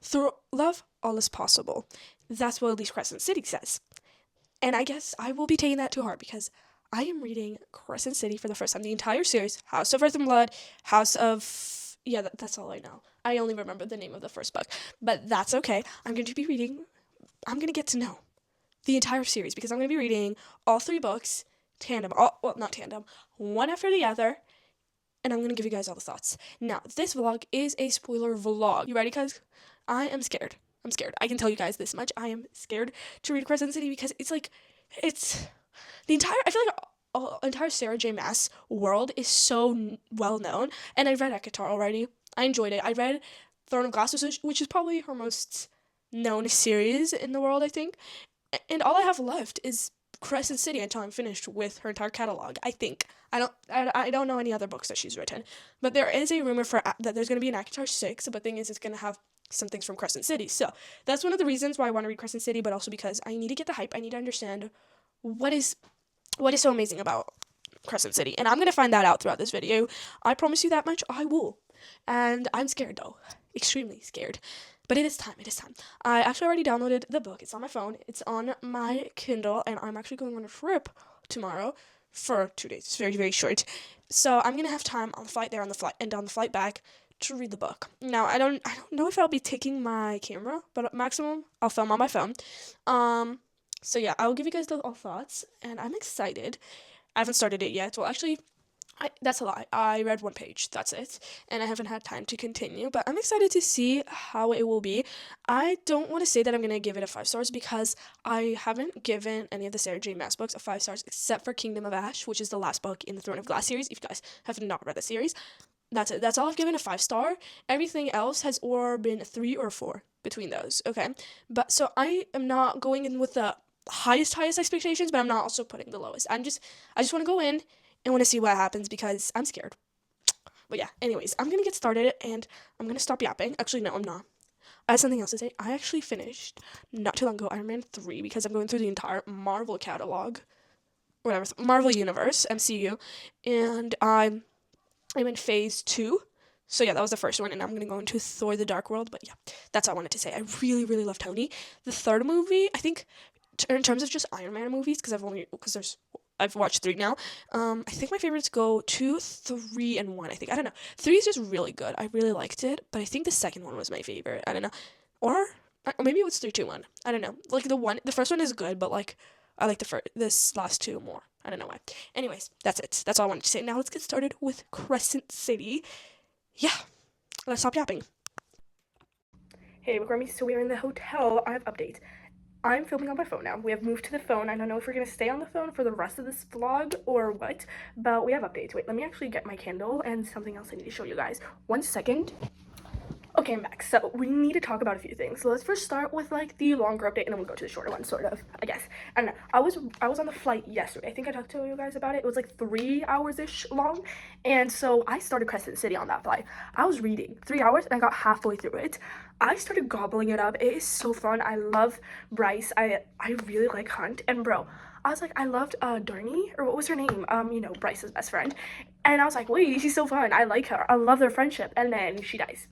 Through love, all is possible. That's what at least Crescent City says. And I guess I will be taking that to heart because I am reading Crescent City for the first time. The entire series, House of Earth and Blood, House of... Yeah, that's all I know. I only remember the name of the first book. But that's okay. I'm going to be reading... I'm going to get to know the entire series because I'm going to be reading all 3 books, tandem. Well, not tandem. One after the other. And I'm going to give you guys all the thoughts. Now, this vlog is a spoiler vlog. You ready, guys? I am scared. I'm scared. I can tell you guys this much. I am scared to read Crescent City because it's the entire, I feel like entire Sarah J. Maas world is so well known. And I read Ekatar already. I enjoyed it. I read Throne of Glass, which is probably her most known series in the world, I think. And all I have left is Crescent City until I'm finished with her entire catalog, I think. I don't know any other books that she's written. But there is a rumor that there's going to be an Ekatar 6, but the thing is it's going to have some things from Crescent City. So that's one of the reasons why I want to read Crescent City, but also because I need to get the hype. I need to understand what is so amazing about Crescent City. And I'm going to find that out throughout this video. I promise you that much. I will. And I'm scared, though. Extremely scared. But it is time. I actually already downloaded the book. It's on my phone. It's on my Kindle. And I'm actually going on a trip tomorrow for 2 days. It's very, very short. So I'm going to have time on the flight there, on the flight back, to read the book. Now, I don't know if I'll be taking my camera, but at maximum, I'll film on my phone. So yeah, I'll give you guys all thoughts, and I'm excited. I haven't started it yet. Well, actually, that's a lie. I read 1 page, that's it, and I haven't had time to continue, but I'm excited to see how it will be. I don't want to say that I'm going to give it a 5 stars because I haven't given any of the Sarah J. Maas books a 5 stars except for Kingdom of Ash, which is the last book in the Throne of Glass series. If you guys have not read the series, that's it. That's all I've given a 5 star. Everything else has or been 3 or 4 between those, okay? But so I am not going in with the highest expectations, but I'm not also putting the lowest. I just want to go in and want to see what happens because I'm scared. But yeah, anyways, I'm going to get started and I'm going to stop yapping. Actually, no, I'm not. I have something else to say. I actually finished, not too long ago, Iron Man 3 because I'm going through the entire Marvel catalog, whatever, Marvel Universe, MCU, and I'm in phase 2. So yeah, that was the first one, and I'm going to go into Thor the Dark World, but yeah, that's all I wanted to say. I really, really love Tony. The third movie, I think, in terms of just Iron Man movies, because I've watched 3 now, I think my favorites go 2, 3, and 1, I think. I don't know. 3 is just really good. I really liked it, but I think the second one was my favorite. I don't know. Or maybe it was 3, 2, 1. I don't know. Like, the first one is good, but, like, I like this last 2 more. I don't know why. Anyways, that's it. That's all I wanted to say. Now let's get started with Crescent City. Yeah, let's stop yapping. Hey, Bookwormies, so we're in the hotel. I have updates. I'm filming on my phone now. We have moved to the phone. I don't know if we're going to stay on the phone for the rest of this vlog or what, but we have updates. Wait, let me actually get my Kindle and something else I need to show you guys. 1 second. Okay, I'm back. So we need to talk about a few things. So let's first start with like the longer update, and then we'll go to the shorter one, sort of. I guess. I don't know. I was on the flight yesterday. I think I talked to you guys about it. It was like 3 hours-ish long, and so I started Crescent City on that flight. I was reading 3 hours, and I got halfway through it. I started gobbling it up. It is so fun. I love Bryce. I really like Hunt, and bro, I was like, I loved Darnie, or what was her name? Bryce's best friend, and I was like, wait, she's so fun. I like her. I love their friendship, and then she dies.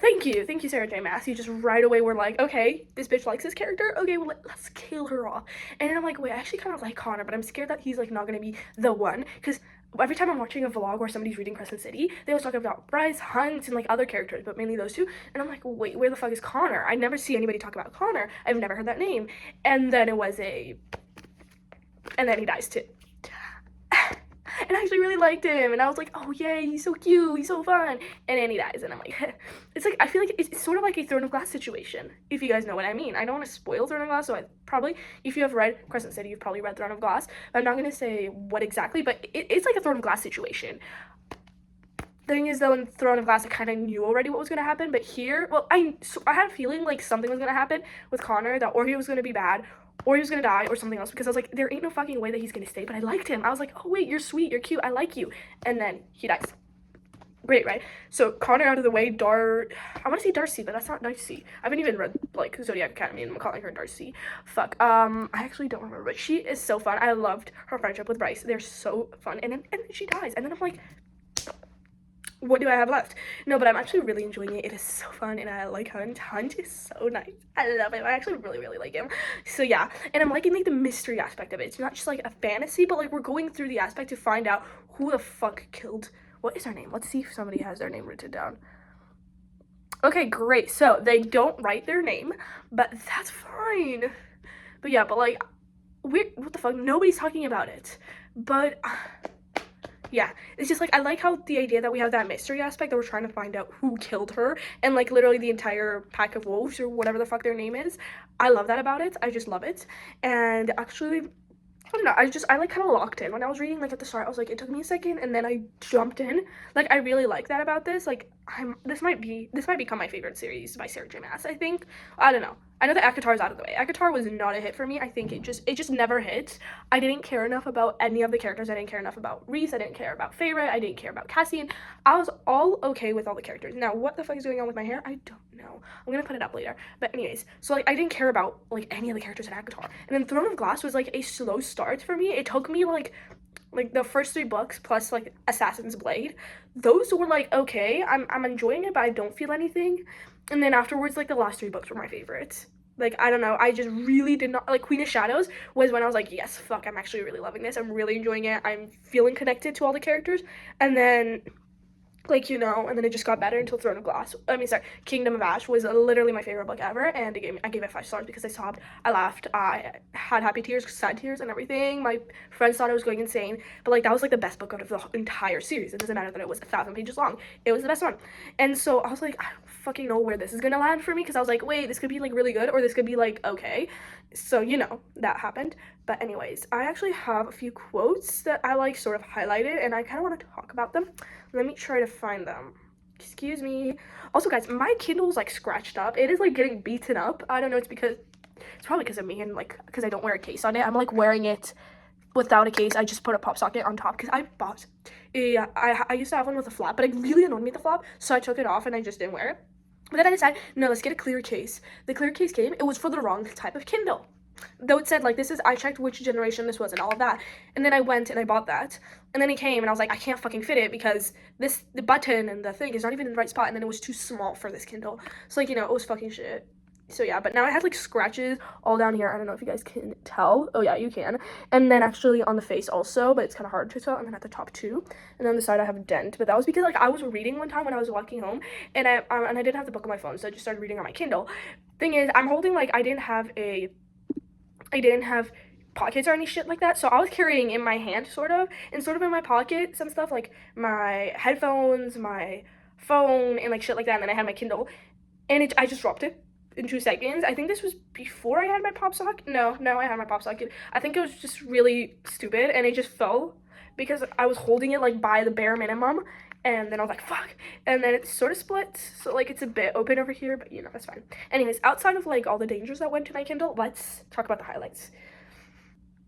Thank you, Sarah J. Maas. You just right away were like, okay, this bitch likes this character. Okay, well, let's kill her off. And I'm like, wait, I actually kind of like Connor, but I'm scared that he's like not gonna be the one, because every time I'm watching a vlog where somebody's reading Crescent City, they always talk about Bryce, Hunt, and like other characters, but mainly those 2. And I'm like, wait, where the fuck is Connor? I never see anybody talk about Connor. I've never heard that name. And then and then he dies too. And I actually really liked him, and I was like, oh yay, he's so cute, he's so fun, and then he dies, and I'm like, it's like, I feel like it's sort of like a Throne of Glass situation, if you guys know what I mean. I don't want to spoil Throne of Glass, so if you have read Crescent City, you've probably read Throne of Glass, but I'm not going to say what exactly, but it's like a Throne of Glass situation. The thing is, though, in Throne of Glass, I kind of knew already what was going to happen, but here, well, I had a feeling like something was going to happen with Connor, that or he was going to be bad, or he was gonna die, or something else, because I was like, there ain't no fucking way that he's gonna stay, but I liked him. I was like, oh wait, you're sweet, you're cute, I like you. And then he dies. Great, right? So Connor out of the way, I want to say Darcy, but that's not Darcy. I haven't even read like Zodiac Academy, and I'm calling her Darcy. Fuck. I actually don't remember, but she is so fun. I loved her friendship with Bryce. They're so fun, and then she dies, and then I'm like, what do I have left? No, but I'm actually really enjoying it. It is so fun, and I like Hunt. Hunt is so nice. I love him. I actually really, really like him. So yeah, and I'm liking like the mystery aspect of it. It's not just like a fantasy, but like we're going through the aspect to find out who the fuck killed. What is her name? Let's see if somebody has their name written down. Okay, great. So they don't write their name, but that's fine. But yeah, but like, what the fuck? Nobody's talking about it. But yeah, it's just like I like how the idea that we have that mystery aspect that we're trying to find out who killed her, and like literally the entire pack of wolves or whatever the fuck their name is. I love that about it. I just love it. And actually, I don't know, I like kind of locked in when I was reading. Like at the start I was like, it took me a second, and then I jumped in. Like I really like that about this. Like this might become my favorite series by Sarah J Maas, I think. I don't know, I know that ACOTAR is out of the way. ACOTAR was not a hit for me. I think it just never hit. I didn't care enough about any of the characters. I didn't care enough about Reese. I didn't care about Feyre. I didn't care about Cassian. I was all okay with all the characters. Now what the fuck is going on with my hair? I don't know. I'm gonna put it up later. But anyways, so like I didn't care about like any of the characters in ACOTAR. And then Throne of Glass was like a slow start for me. It took me like the first 3 books plus like Assassin's Blade. Those were like okay. I'm enjoying it, but I don't feel anything. And then afterwards, like the last 3 books were my favorites. Like I don't know, I just really did not like Queen of Shadows was when I was like, yes, fuck, I'm actually really loving this. I'm really enjoying it. I'm feeling connected to all the characters. And then like, you know, and then it just got better until Throne of Glass. Kingdom of Ash was literally my favorite book ever, and I gave it 5 stars because I sobbed, I laughed, I had happy tears, sad tears, and everything. My friends thought I was going insane, but like that was like the best book out of the entire series. It doesn't matter that it was 1,000 pages long. It was the best one. And so I was like, I don't fucking know where this is gonna land for me, because I was like, wait, this could be like really good, or this could be like okay. So you know, that happened. But anyways, I actually have a few quotes that I like sort of highlighted, and I kind of want to talk about them. Let me try to find them. Excuse me. Also, guys, my Kindle's like scratched up. It is like getting beaten up. I don't know. It's probably because of me, and like because I don't wear a case on it. I'm like wearing it without a case. I just put a pop socket on top because I bought. Yeah, I used to have one with a flap, but it really annoyed me, the flap, so I took it off and I just didn't wear it. But then I decided, no, let's get a clear case. The clear case came. It was for the wrong type of Kindle. Though it said like I checked which generation this was and all of that, and then I went and I bought that, and then it came and I was like, I can't fucking fit it because the button and the thing is not even in the right spot, and then it was too small for this Kindle. So like, you know, it was fucking shit. So yeah, but now it has like scratches all down here. I don't know if you guys can tell. Oh yeah, you can. And then actually on the face also, but it's kind of hard to tell. And then at the top too. And on the side I have a dent, but that was because like I was reading one time when I was walking home, and I didn't have the book on my phone, so I just started reading on my Kindle. Thing is, I'm holding like I didn't have pockets or any shit like that, so I was carrying in my hand sort of, and sort of in my pocket some stuff like my headphones, my phone, and like shit like that, and then I had my Kindle, and I just dropped it in 2 seconds. I think this was before I had my pop socket. No, I had my pop socket. I think it was just really stupid, and it just fell because I was holding it like by the bare minimum, and then I was like, fuck, and then it sort of split, so like it's a bit open over here, but you know, that's fine. Anyways, outside of like all the dangers that went to my Kindle, let's talk about the highlights.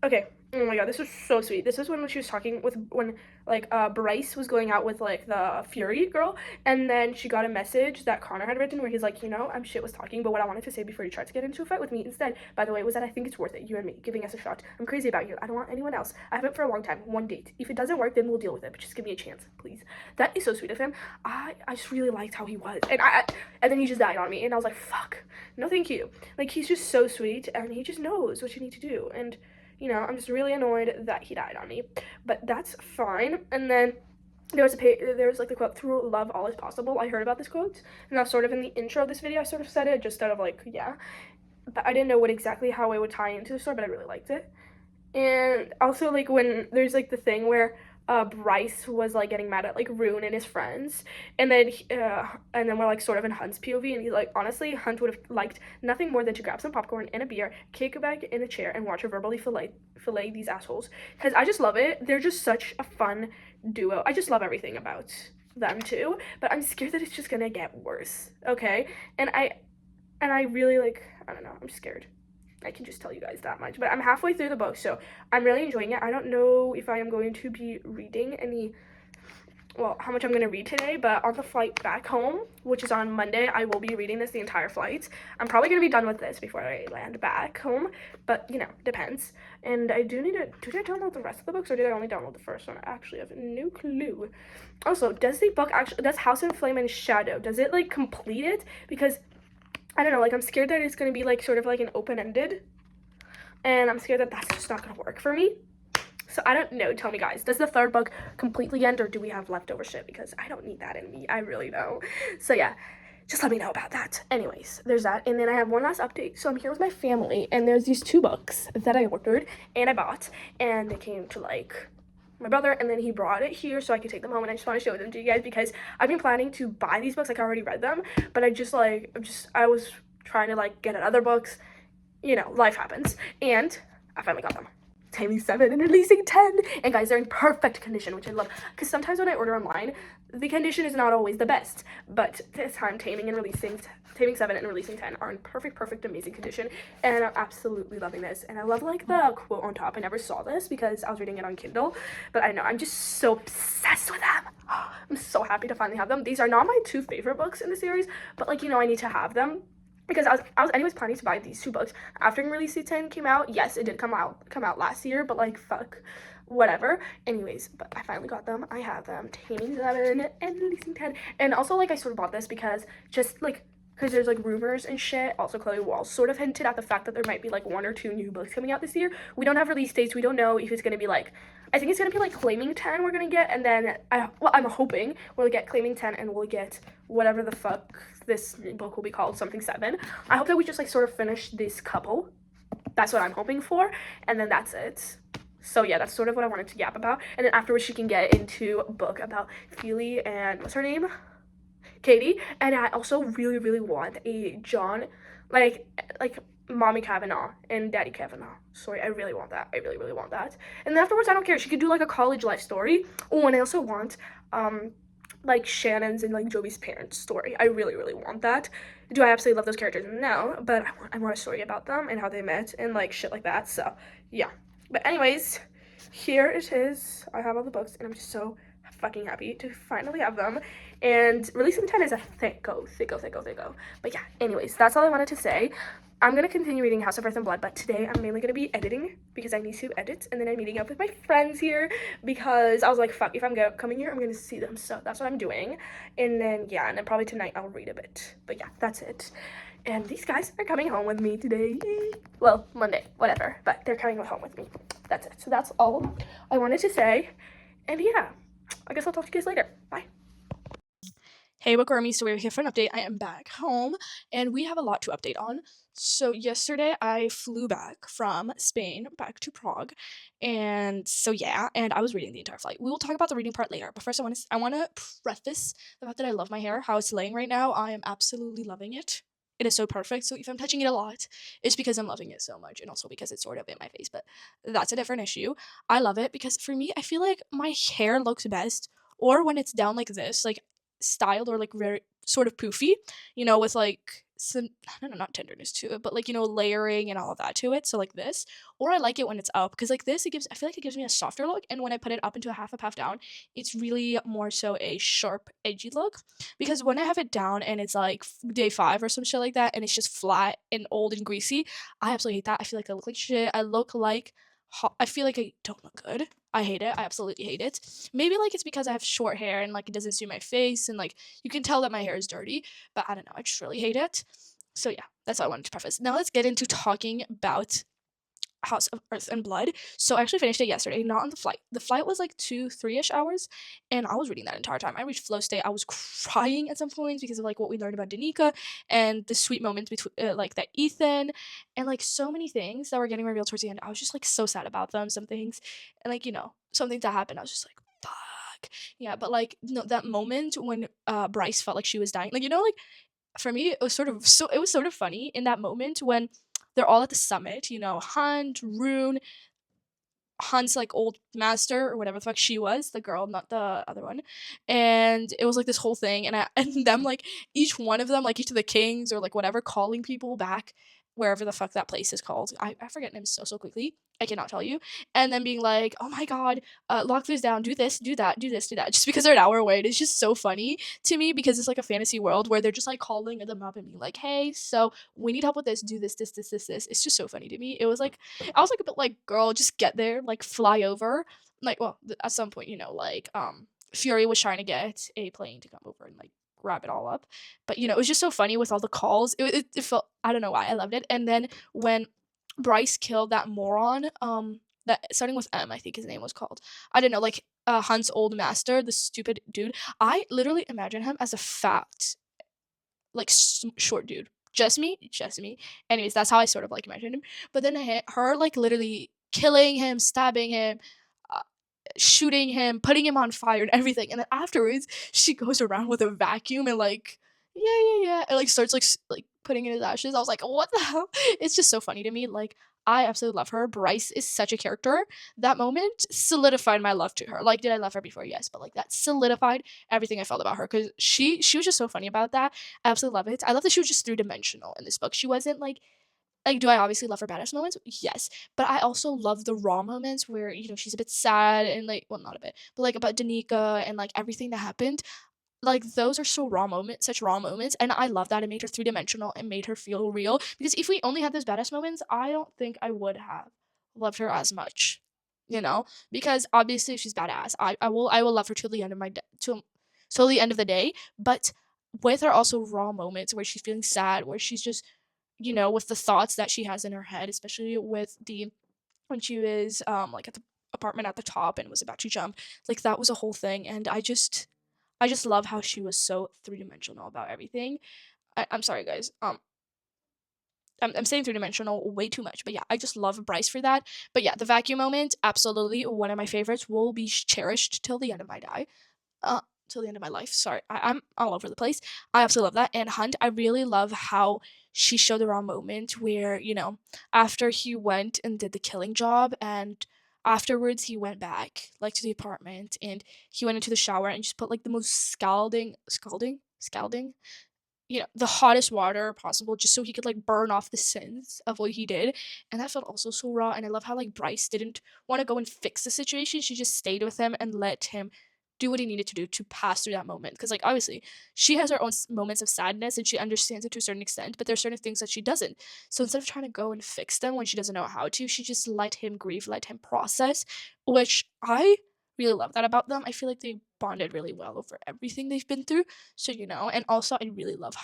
Okay, oh my god, this was so sweet. This is when she was talking with, when like Bryce was going out with like the Fury girl, and then she got a message that Connor had written where he's like, you know, I'm shit was talking, but what I wanted to say before you tried to get into a fight with me instead, by the way, was that I think it's worth it, you and me, giving us a shot. I'm crazy about you. I don't want anyone else. I haven't for a long time. 1 date. If it doesn't work, then we'll deal with it, but just give me a chance, please. That is so sweet of him. I just really liked how he was, and then he just died on me, and I was like, fuck, no thank you. Like, he's just so sweet, and he just knows what you need to do, and you know, I'm just really annoyed that he died on me, but that's fine. And then there was like the quote, through love all is possible. I heard about this quote, and now sort of in the intro of this video I sort of said it just out of like, yeah, but I didn't know exactly how it would tie into the story, but I really liked it. And also like when there's like the thing where Bryce was like getting mad at like Rune and his friends, and then we're like sort of in Hunt's POV, and he's like, honestly, Hunt would have liked nothing more than to grab some popcorn and a beer, kick back in a chair, and watch her verbally fillet these assholes. Because I just love it. They're just such a fun duo. I just love everything about them too, but I'm scared that it's just gonna get worse. Okay, and I really like, I don't know, I'm scared. I can just tell you guys that much, but I'm halfway through the book, so I'm really enjoying it. I don't know if I am going to be reading any how much I'm going to read today, but on the flight back home, which is on Monday, I will be reading this the entire flight. I'm probably going to be done with this before I land back home, but, depends. And I do need to, did I download the rest of the books, or did I only download the first one? I actually have no clue. Also, does House of Flame and Shadow, does it, complete it? Because, I don't know, I'm scared that it's going to be, sort of an open-ended, and I'm scared that that's just not going to work for me. So I don't know. Tell me, guys, does the third book completely end, or do we have leftover shit? Because I don't need that in me. I really don't. So yeah, just let me know about that. Anyways, there's that. And then I have one last update. So I'm here with my family, and there's these 2 books that I ordered and I bought, and they came to my brother, and then he brought it here so I could take them home, and I just want to show them to you guys because I've been planning to buy these books. I already read them, but I was trying to get at other books. Life happens, and I finally got them. Taming 7 and releasing 10, and guys, they're in perfect condition, which I love, because sometimes when I order online, the condition is not always the best, but this time Taming 7 and releasing 10 are in perfect amazing condition, and I'm absolutely loving this. And I love the quote on top. I never saw this because I was reading it on Kindle, but I know I'm just so obsessed with them. I'm so happy to finally have them. These are not my 2 favorite books in the series, but I need to have them because I was anyways planning to buy these 2 books after Release 10 came out. Yes, it did come out last year, but fuck, whatever. Anyways, but I finally got them. I have them. Taming 7 and Releasing 10. And also I sort of bought this because because there's rumors and shit. Also, Chloe Walls sort of hinted at the fact that there might be 1 or 2 new books coming out this year. We don't have release dates. We don't know if it's gonna be I think it's gonna be Claiming 10 we're gonna get, and then I'm hoping we'll get Claiming 10 and we'll get whatever the fuck this book will be called, something 7. I hope that we just sort of finish this couple. That's what I'm hoping for, and then that's it. So yeah, that's sort of what I wanted to yap about, and then afterwards she can get into a book about Feely and what's her name? Katie. And I also really want a John, like Mommy Kavanaugh and Daddy Kavanaugh. Sorry, I really want that. I really want that. And then afterwards, I don't care. She could do a college life story. Oh, and I also want Shannon's and Joey's parents' story. I really want that. Do I absolutely love those characters? No, but I want a story about them and how they met and shit like that. So yeah. But anyways, here it is. I have all the books, and I'm just so fucking happy to finally have them. And Releasing 10 is a thicko. But yeah, anyways, that's all I wanted to say. I'm going to continue reading House of Earth and Blood, but today I'm mainly going to be editing because I need to edit, and then I'm meeting up with my friends here because I was like, fuck, if I'm coming here, I'm going to see them, so that's what I'm doing. And then, yeah, and then probably tonight I'll read a bit. But yeah, that's it. And these guys are coming home with me today. Well, Monday, whatever, but they're coming home with me. That's it. So that's all I wanted to say. And yeah, I guess I'll talk to you guys later. Bye. Hey, Bookwormies, so we're here for an update. I am back home, and we have a lot to update on. So yesterday, I flew back from Spain back to Prague, and so yeah, and I was reading the entire flight. We will talk about the reading part later, but first I want to preface the fact that I love my hair, how it's laying right now. I am absolutely loving it. It is so perfect, so if I'm touching it a lot, it's because I'm loving it so much, and also because it's sort of in my face, but that's a different issue. I love it because for me, I feel like my hair looks best, or when it's down like this, styled or very sort of poofy, with some, I don't know, not tenderness to it, but layering and all of that to it. So this, or I like it when it's up because this, I feel like it gives me a softer look, and when I put it up into a half down, it's really more so a sharp, edgy look. Because when I have it down and it's day 5 or some shit like that, and it's just flat and old and greasy, I absolutely hate that. I feel like I look like shit. I feel like I don't look good. I hate it. I absolutely hate it. Maybe it's because I have short hair and it doesn't suit my face, and you can tell that my hair is dirty, but I don't know. I just really hate it. So yeah, that's all I wanted to preface. Now let's get into talking about House of Earth and Blood. So I actually finished it yesterday, not on the flight. The flight was 2-3ish hours, and I was reading that entire time. I reached flow state. I was crying at some points because of what we learned about Danica and the sweet moments between that Ethan and so many things that were getting revealed towards the end. I was just so sad about them, some things, and some things that happened. I was just fuck. Yeah, but that moment when Bryce felt like she was dying, for me it was sort of funny in that moment when they're all at the summit, Hunt, Rune, Hunt's old master or whatever the fuck she was, the girl, not the other one. And it was this whole thing, and them each one of them, each of the kings or whatever, calling people back wherever the fuck that place is called. I forget names so quickly. I cannot tell you. And then being like, oh my god, lock this down, do this, do that, do this, do that, just because they're an hour away. It's just so funny to me because it's like a fantasy world where they're just like calling them up and being like, hey, so we need help with this, do this. It's just so funny to me. It was like, I was like a bit like, girl, just get there, like fly over. Like, well, at some point, like, Fury was trying to get a plane to come over and like grab it all up. But it was just so funny with all the calls. It felt, I don't know why, I loved it. And then when Bryce killed that moron, that starting with M, I think his name was called. I don't know, like Hunt's old master, the stupid dude. I literally imagine him as a fat, like short dude. Just me. Anyways, that's how I sort of like imagined him. But then her like literally killing him, stabbing him, uh, shooting him, putting him on fire and everything. And then afterwards, she goes around with a vacuum and like, yeah, and like starts like putting in his ashes. I was like, what the hell? It's just so funny to me. Like, I absolutely love her. Bryce is such a character. That moment solidified my love to her. Like, did I love her before? Yes, but like that solidified everything I felt about her because she was just so funny about that. I absolutely love it. I love that she was just 3-dimensional in this book. She wasn't like, do I obviously love her badass moments? Yes. But I also love the raw moments where, she's a bit sad and like, well, not a bit, but like about Danica and like everything that happened. Like, those are so raw moments, such raw moments. And I love that. It made her 3-dimensional and made her feel real. Because if we only had those badass moments, I don't think I would have loved her as much. Because obviously she's badass. I will love her till the end of my till the end of the day. But with her also raw moments where she's feeling sad, where she's just with the thoughts that she has in her head, especially with the when she was like at the apartment at the top and was about to jump, like that was a whole thing. And I just love how she was so 3-dimensional about everything. I'm sorry, guys. I'm saying 3-dimensional way too much, but yeah, I just love Bryce for that. But yeah, the vacuum moment, absolutely one of my favorites, will be cherished till the end of my die. Uh, till the end of my life. Sorry, I'm all over the place. I absolutely love that. And Hunt, I really love how she showed the raw moment where, after he went and did the killing job and afterwards he went back like to the apartment and he went into the shower and just put like the most scalding, the hottest water possible just so he could like burn off the sins of what he did. And that felt also so raw. And I love how like Bryce didn't want to go and fix the situation. She just stayed with him and let him do what he needed to do to pass through that moment. Because like obviously she has her own moments of sadness and she understands it to a certain extent, but there's certain things that she doesn't. So instead of trying to go and fix them when she doesn't know how to, she just let him grieve, let him process, which I really love that about them. I feel like they bonded really well over everything they've been through. So, and also I really love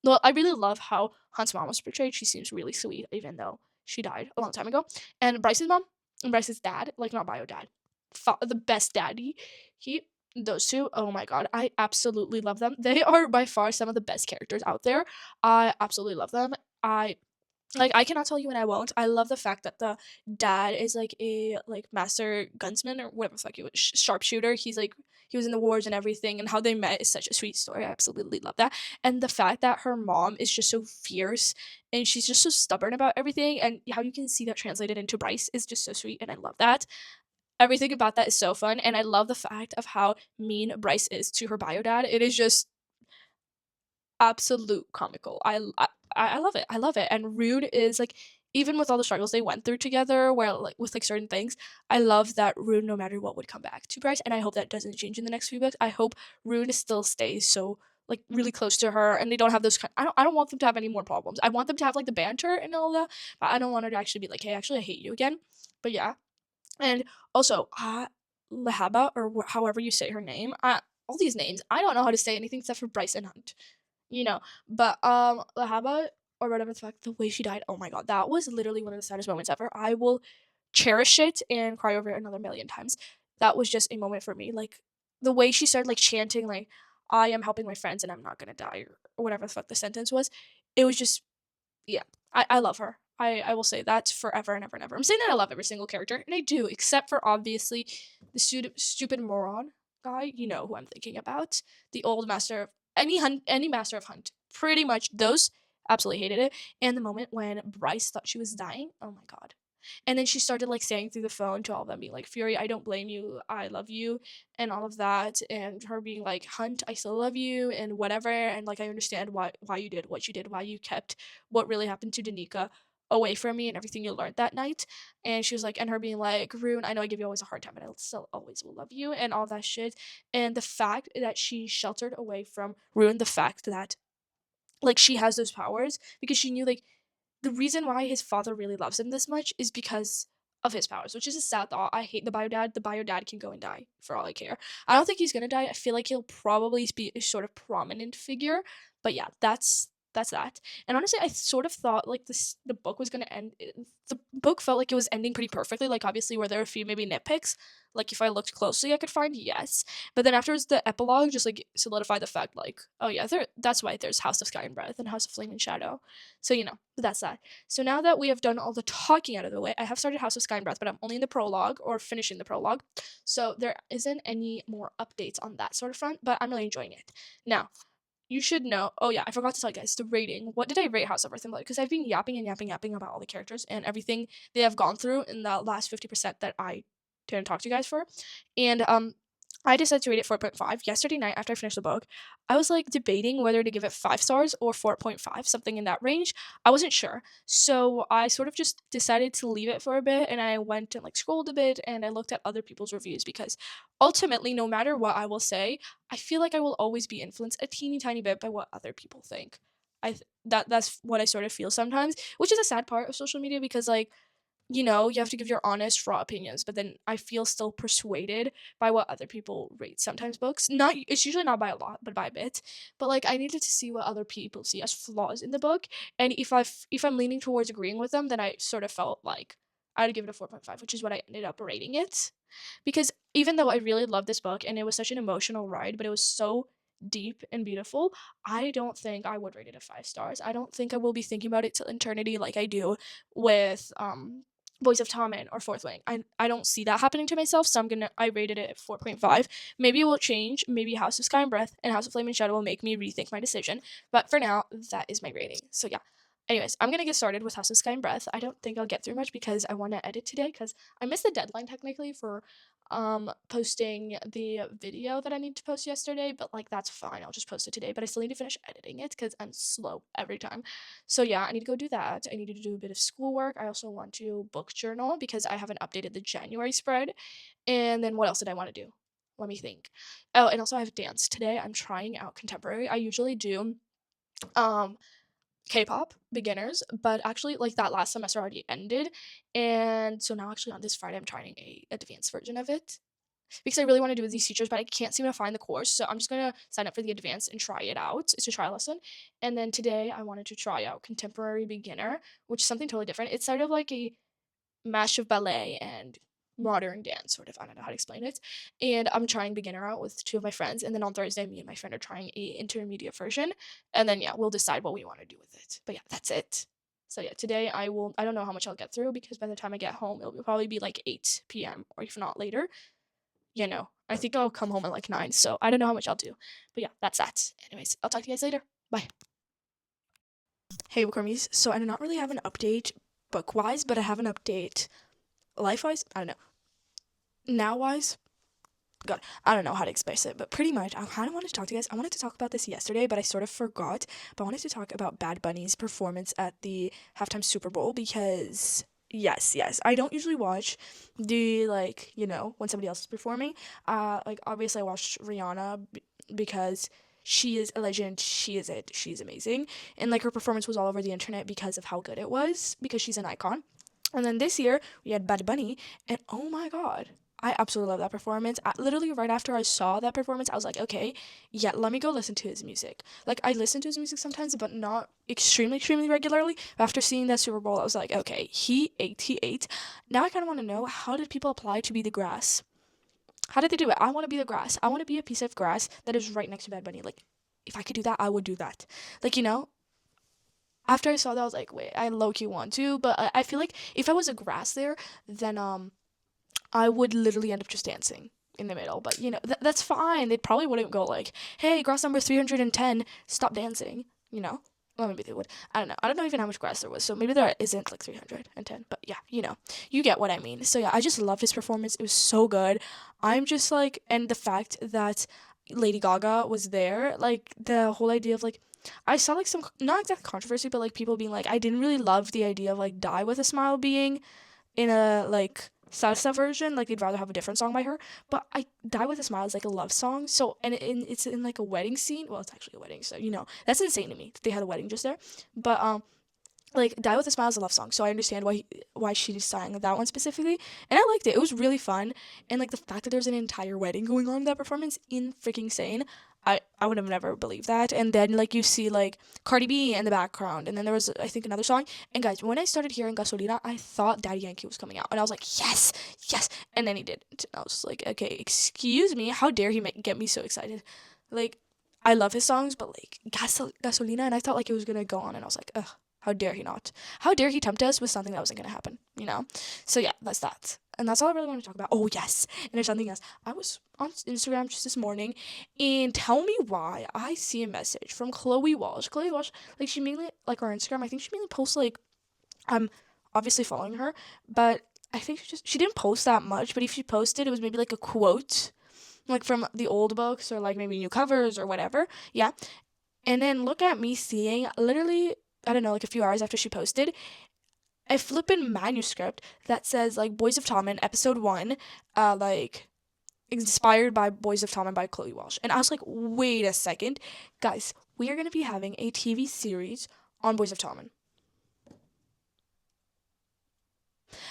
well, I really love how Hunt's mom was portrayed. She seems really sweet, even though she died a long time ago. And Bryce's mom and Bryce's dad, like not bio dad, the best daddy. Those two, oh my god, I absolutely love them. They are by far some of the best characters out there. I absolutely love them. I cannot tell you and I won't. I love the fact that the dad is like a like master gunsman or whatever the fuck he was, sharpshooter. He was in the wars and everything, and how they met is such a sweet story. I absolutely love that. And the fact that her mom is just so fierce and she's just so stubborn about everything, and how you can see that translated into Bryce is just so sweet, and I love that. Everything about that is so fun, and I love the fact of how mean Bryce is to her bio dad. It is just absolute comical. I love it. I love it. And Rude is like, even with all the struggles they went through together, where like with like certain things, I love that Rude, no matter what, would come back to Bryce, and I hope that doesn't change in the next few books. I hope Rude still stays so like really close to her, and they don't have those. I don't want them to have any more problems. I want them to have like the banter and all that, but I don't want her to actually be like, hey, actually, I hate you again. But yeah, and also, Lahaba, or however you say her name, all these names, I don't know how to say anything except for Bryce and Hunt, you know. But Lahaba, or whatever the fuck, the way she died, oh my god, that was literally one of the saddest moments ever. I will cherish it and cry over it another million times. That was just a moment for me. Like, the way she started, like, chanting, like, I am helping my friends and I'm not gonna die, or whatever the fuck the sentence was. It was just, yeah, I love her. I will say that forever and ever and ever. I'm saying that I love every single character, and I do, except for obviously the stupid moron guy. You know who I'm thinking about. The old master of any master of Hunt. Pretty much those absolutely hated it. And the moment when Bryce thought she was dying, oh my god. And then she started like saying through the phone to all of them, being like, Fury, I don't blame you, I love you, and all of that. And her being like, Hunt, I still love you, and whatever. And like, I understand why you did what you did, why you kept what really happened to Danica away from me and everything you learned that night. And she was like, and her being like, Rune, I know I give you always a hard time, but I still always will love you, and all that shit. And the fact that she sheltered away from Rune, the fact that like she has those powers because she knew like the reason why his father really loves him this much is because of his powers, which is a sad thought. I hate the bio dad. The bio dad can go and die for all I care. I don't think he's gonna die. I feel like he'll probably be a sort of prominent figure. But yeah, that's that. And honestly, I sort of thought like the book was gonna end. The book felt like it was ending pretty perfectly. Like obviously, were there a few maybe nitpicks? Like if I looked closely, I could find yes. But then afterwards, the epilogue just like solidified the fact like, oh yeah, that's why there's House of Sky and Breath and House of Flame and Shadow. So that's that. So now that we have done all the talking out of the way, I have started House of Sky and Breath, but I'm only in the prologue or finishing the prologue. So there isn't any more updates on that sort of front, but I'm really enjoying it. Now, you should know. Oh yeah, I forgot to tell you guys the rating. What did I rate House of Earth and Blood? Because I've been yapping and yapping, yapping about all the characters and everything they have gone through in the last 50% that I didn't talk to you guys for. And I decided to rate it 4.5. Yesterday night after I finished the book, I was like debating whether to give it 5 stars or 4.5, something in that range. I wasn't sure. So I sort of just decided to leave it for a bit, and I went and like scrolled a bit and I looked at other people's reviews because ultimately, no matter what I will say, I feel like I will always be influenced a teeny tiny bit by what other people think. That's what I sort of feel sometimes, which is a sad part of social media because like you have to give your honest, raw opinions, but then I feel still persuaded by what other people rate sometimes books. Not it's usually not by a lot, but by a bit. But like I needed to see what other people see as flaws in the book, and if I'm leaning towards agreeing with them, then I sort of felt like I'd give it a 4.5, which is what I ended up rating it. Because even though I really loved this book and it was such an emotional ride, but it was so deep and beautiful, I don't think I would rate it a 5 stars. I don't think I will be thinking about it till eternity like I do with Boys of Tommen or Fourth Wing. I don't see that happening to myself, so I rated it at 4.5. Maybe it will change. Maybe House of Sky and Breath and House of Flame and Shadow will make me rethink my decision. But for now, that is my rating. So yeah. Anyways, I'm gonna get started with House of Sky and Breath. I don't think I'll get through much because I want to edit today because I missed the deadline technically for posting the video that I need to post yesterday, but like that's fine. I'll just post it today, but I still need to finish editing it because I'm slow every time. So yeah, I need to go do that. I need to do a bit of schoolwork. I also want to book journal because I haven't updated the January spread. And then what else did I want to do? Let me think. Oh, and also I have dance today. I'm trying out contemporary. I usually do um K-pop beginners, but actually like that last semester already ended, and so now actually on this Friday I'm trying a advanced version of it because I really want to do with these teachers, but I can't seem to find the course, so I'm just gonna sign up for the advanced and try it out. It's a trial lesson, and then today I wanted to try out contemporary beginner, which is something totally different. It's sort of like a mash of ballet and modern dance, sort of. I don't know how to explain it. And I'm trying beginner out with two of my friends, and then on Thursday, me and my friend are trying a intermediate version, and then yeah, we'll decide what we want to do with it. But yeah, that's it. So yeah, today I don't know how much I'll get through because by the time I get home, it'll probably be like 8 p.m. or if not later. I think I'll come home at like 9, so I don't know how much I'll do. But yeah, that's that. Anyways, I'll talk to you guys later. Bye. Hey, Bookwormies. So I do not really have an update book-wise, but I have an update life-wise. I don't know. Now-wise, God, I don't know how to express it, but pretty much, I kind of wanted to talk to you guys. I wanted to talk about this yesterday, but I sort of forgot. But I wanted to talk about Bad Bunny's performance at the halftime Super Bowl because, yes, I don't usually watch the, like, when somebody else is performing. Like, obviously, I watched Rihanna because she is a legend. She is it. She's amazing. And, like, her performance was all over the internet because of how good it was, because she's an icon. And then this year, we had Bad Bunny, and oh my god. I absolutely love that performance. Literally, right after I saw that performance, I was like, okay, yeah, let me go listen to his music. Like, I listen to his music sometimes, but not extremely, extremely regularly. But after seeing that Super Bowl, I was like, okay, he ate. Now I kind of want to know, how did people apply to be the grass? How did they do it? I want to be the grass. I want to be a piece of grass that is right next to Bad Bunny. Like, if I could do that, I would do that. Like, after I saw that, I was like, wait, I low-key want to, but I feel like if I was a grass there, then, I would literally end up just dancing in the middle. But, that's fine. They probably wouldn't go like, hey, grass number 310, stop dancing, well, maybe they would. I don't know. I don't know even how much grass there was. So maybe there isn't like 310. But yeah, you get what I mean. So yeah, I just loved his performance. It was so good. I'm just like, and the fact that Lady Gaga was there, like the whole idea of like, I saw like some, not exact controversy, but like people being like, I didn't really love the idea of like Die with a Smile being in a like salsa version. Like they'd rather have a different song by her. But I Die with a Smile is like a love song. So and it's in like a wedding scene. Well, it's actually a wedding, so that's insane to me that they had a wedding just there. But like Die with a Smile is a love song, so I understand why she sang that one specifically, and I liked it. It was really fun, and like the fact that there's an entire wedding going on in that performance, in freaking insane. I would have never believed that. And then like you see like Cardi B in the background, and then there was I think another song. And guys, when I started hearing Gasolina, I thought Daddy Yankee was coming out, and I was like, yes, yes. And then he did. And I was like, okay, excuse me, how dare he get me so excited? Like, I love his songs, but like Gasolina, and I thought like it was gonna go on, and I was like, ugh. How dare he not? How dare he tempt us with something that wasn't going to happen? So yeah, that's that. And that's all I really want to talk about. Oh, yes. And there's something else. I was on Instagram just this morning, and tell me why I see a message from Chloe Walsh. Chloe Walsh, like, she mainly, like, her Instagram, I think she mainly posts, like, I'm obviously following her, but I think she didn't post that much, but if she posted, it was maybe, like, a quote, like, from the old books, or, like, maybe new covers, or whatever. Yeah. And then look at me seeing, literally, I don't know, like a few hours after she posted, a flippin' manuscript that says like Boys of Tommen episode 1, like inspired by Boys of Tommen by Chloe Walsh. And I was like, wait a second, guys, we are gonna be having a TV series on Boys of Tommen.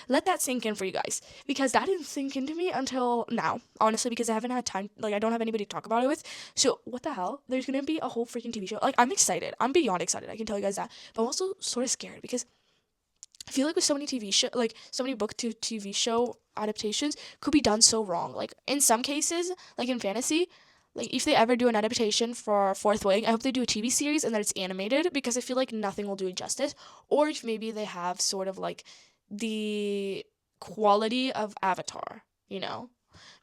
Let that sink in for you guys, because that didn't sink into me until now, honestly, because I haven't had time, like I don't have anybody to talk about it with. So what the hell, there's gonna be a whole freaking TV show. Like, I'm excited, I'm beyond excited, I can tell you guys that, but I'm also sort of scared because I feel like with so many TV show, like so many book to TV show adaptations could be done so wrong. Like in some cases, like in fantasy, like if they ever do an adaptation for Fourth Wing, I hope they do a TV series and that it's animated, because I feel like nothing will do it justice. Or if maybe they have sort of like the quality of Avatar.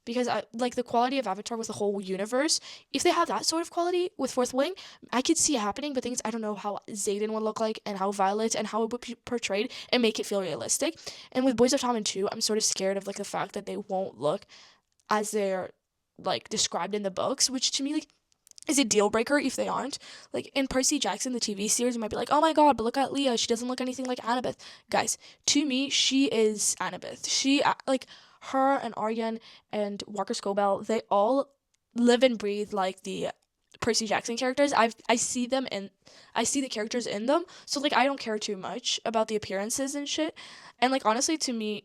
Because I like the quality of Avatar with the whole universe. If they have that sort of quality with Fourth Wing, I could see it happening. But things, I don't know how Xaden would look like, and how Violet, and how it would be portrayed, and make it feel realistic. And with Boys of Tommen too, I'm sort of scared of like the fact that they won't look as they're like described in the books, which to me like is a deal breaker if they aren't. Like in Percy Jackson, the TV series, you might be like, oh my god, but look at Leah, she doesn't look anything like Annabeth. Guys, to me, she is Annabeth. She like her and Aryan and Walker Scobell, they all live and breathe like the Percy Jackson characters. I see the characters in them. So like I don't care too much about the appearances and shit. And like honestly, to me,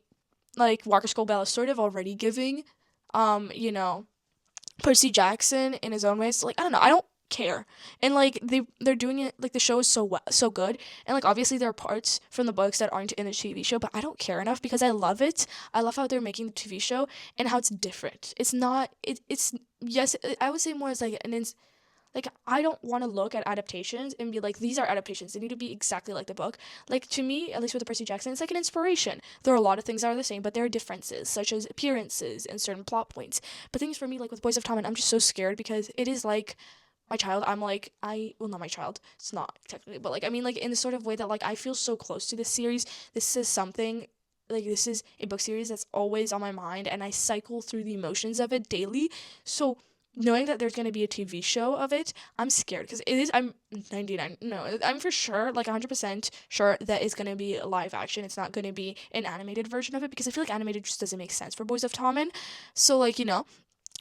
like Walker Scobell is sort of already giving, you know, Percy Jackson in his own way. So like I don't know, I don't care. And like they're doing it, like the show is so good, and like obviously there are parts from the books that aren't in the TV show, but I don't care enough because I love it. I love how they're making the TV show and how it's different. It's not it's yes, I would say more as like like I don't want to look at adaptations and be like, these are adaptations, they need to be exactly like the book. Like to me, at least with the Percy Jackson, it's like an inspiration. There are a lot of things that are the same, but there are differences, such as appearances and certain plot points. But things for me, like with Boys of Tommen, I'm just so scared because it is like my child. I'm like, well, not my child, it's not technically, but like I mean like in the sort of way that like I feel so close to this series. This is something, like this is a book series that's always on my mind, and I cycle through the emotions of it daily. So knowing that there's going to be a TV show of it, I'm scared because it is, I'm 99, no, I'm for sure, like 100% sure that it's going to be live action. It's not going to be an animated version of it, because I feel like animated just doesn't make sense for Boys of Tommen. So like, I'm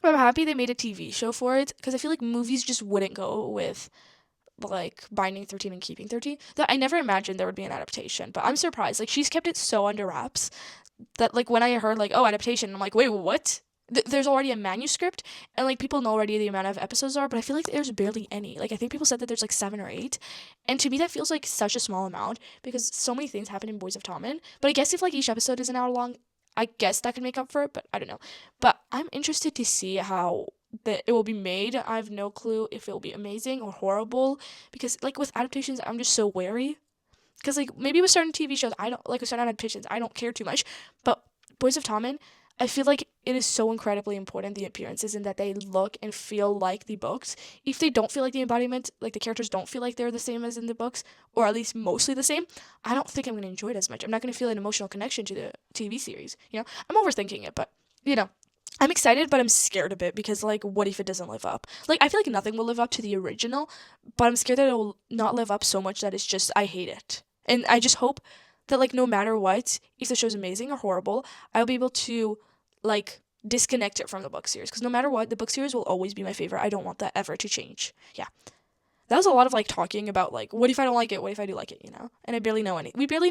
happy they made a TV show for it, because I feel like movies just wouldn't go with like Binding 13 and Keeping 13. That I never imagined there would be an adaptation, but I'm surprised. Like she's kept it so under wraps that like when I heard like, oh, adaptation, I'm like, wait, what? There's already a manuscript, and like people know already the amount of episodes are, but I feel like there's barely any. Like I think people said that there's like 7 or 8, and to me that feels like such a small amount because so many things happen in Boys of Tommen. But I guess if like each episode is an hour long, I guess that could make up for it, but I don't know. But I'm interested to see how it will be made. I have no clue if it will be amazing or horrible, because like with adaptations, I'm just so wary. Because like maybe with certain TV shows, I don't like with certain adaptations, I don't care too much, but Boys of Tommen, I feel like it is so incredibly important, the appearances, and that they look and feel like the books. If they don't feel like the embodiment, like the characters don't feel like they're the same as in the books, or at least mostly the same, I don't think I'm going to enjoy it as much. I'm not going to feel an emotional connection to the TV series. I'm overthinking it, but, I'm excited, but I'm scared a bit because, like, what if it doesn't live up? Like, I feel like nothing will live up to the original, but I'm scared that it will not live up so much that it's just, I hate it. And I just hope that, like, no matter what, if the show's amazing or horrible, I'll be able to, like, disconnect it from the book series. Because no matter what, the book series will always be my favorite. I don't want that ever to change. Yeah. That was a lot of, like, talking about, like, what if I don't like it? What if I do like it, And I barely know any. We barely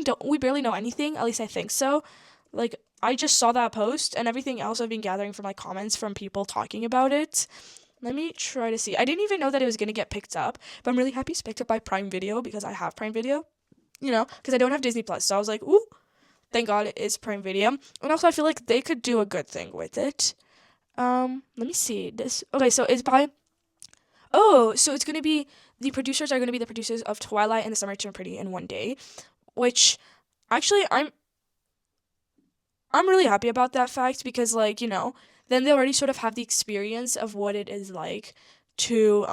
know anything, at least I think so. Like, I just saw that post, and everything else I've been gathering from, like, comments from people talking about it. Let me try to see. I didn't even know that it was going to get picked up, but I'm really happy it's picked up by Prime Video because I have Prime Video, because I don't have Disney Plus. So I was like, ooh, thank God it is Prime Video. And also, I feel like they could do a good thing with it. Let me see. Okay, so it's by... Oh, so it's going to be... The producers are going to be the producers of Twilight and The Summer Turned Pretty in one day, which, actually, I'm really happy about that fact because, like, then they already sort of have the experience of what it is like to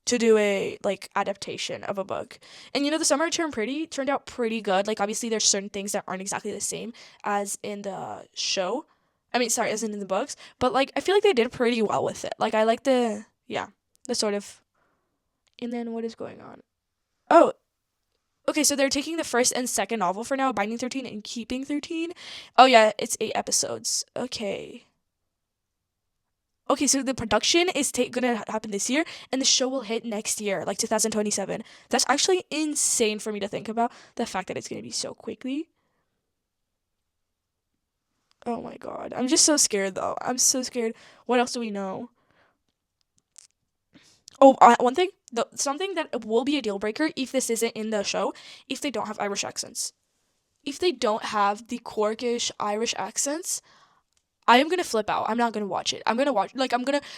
do a, like, adaptation of a book. And, The Summer Turned Pretty turned out pretty good. Like, obviously, there's certain things that aren't exactly the same as in the show. I mean, sorry, as in the books. But, like, I feel like they did pretty well with it. Like, I like the sort of... And then what is going on? Oh, okay, so they're taking the first and second novel for now, Binding 13 and Keeping 13. Oh, yeah, it's 8 episodes. Okay. Okay, so the production is gonna happen this year, and the show will hit next year, like 2027. That's actually insane for me to think about, the fact that it's gonna be so quickly. Oh my god. I'm just so scared, though. I'm so scared. What else do we know? Oh, one thing, something that will be a deal breaker if this isn't in the show, if they don't have Irish accents. If they don't have the Corkish Irish accents, I am gonna flip out. I'm not gonna watch it. I'm gonna watch, like,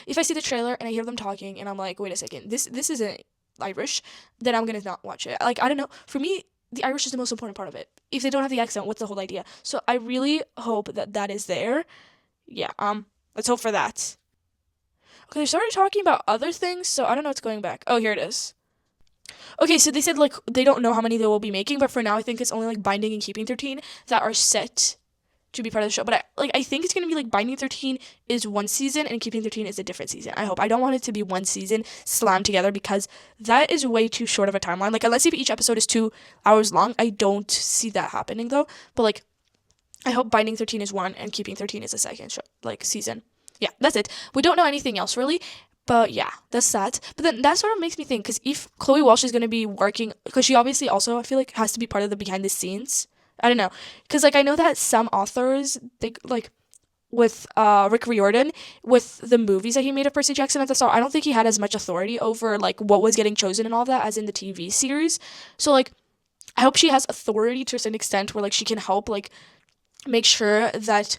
if I see the trailer and I hear them talking and I'm like, wait a second, this isn't Irish, then I'm gonna not watch it. Like, I don't know. For me, the Irish is the most important part of it. If they don't have the accent, what's the whole idea? So I really hope that that is there. Yeah, let's hope for that. Okay, they started talking about other things, so I don't know what's going back. Oh, here it is. Okay, so they said, like, they don't know how many they will be making, but for now I think it's only, like, Binding and Keeping 13 that are set to be part of the show. But I think it's gonna be, like, Binding 13 is one season and Keeping 13 is a different season. I hope. I don't want it to be one season slammed together because that is way too short of a timeline. Like, unless if each episode is 2 hours long, I don't see that happening, though. But, like, I hope Binding 13 is one and Keeping 13 is a second show, like, season. Yeah, that's it. We don't know anything else, really. But yeah, that's that. But then that sort of makes me think, because if Chloe Walsh is going to be working, because she obviously also, I feel like, has to be part of the behind the scenes. I don't know. Because, like, I know that some authors, they, like, with Rick Riordan, with the movies that he made of Percy Jackson at the start, I don't think he had as much authority over, like, what was getting chosen and all that as in the TV series. So, like, I hope she has authority to a certain extent where, like, she can help, like, make sure that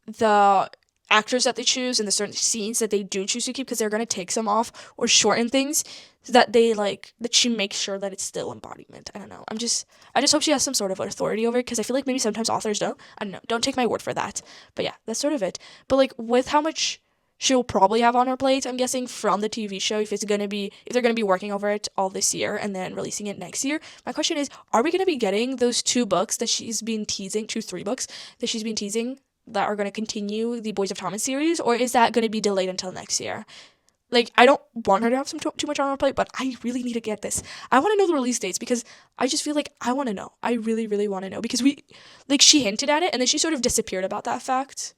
the actors that they choose and the certain scenes that they do choose to keep, because they're going to take some off or shorten things, so that they, like, that she makes sure that it's still embodiment. I don't know. I just hope she has some sort of authority over it, because I feel like maybe sometimes authors don't. I don't know. Don't take my word for that. But yeah, that's sort of it. But, like, with how much she'll probably have on her plate, I'm guessing, from the TV show, if they're going to be working over it all this year and then releasing it next year, my question is, are we going to be getting those 2 books that she's been teasing, 3 books that she's been teasing, that are going to continue the Boys of Thomas series, or is that going to be delayed until next year? Like, I don't want her to have too much on her plate, but I really need to get this. I want to know the release dates, because I just feel like I want to know. I really, really want to know, because she hinted at it, and then she sort of disappeared about that fact.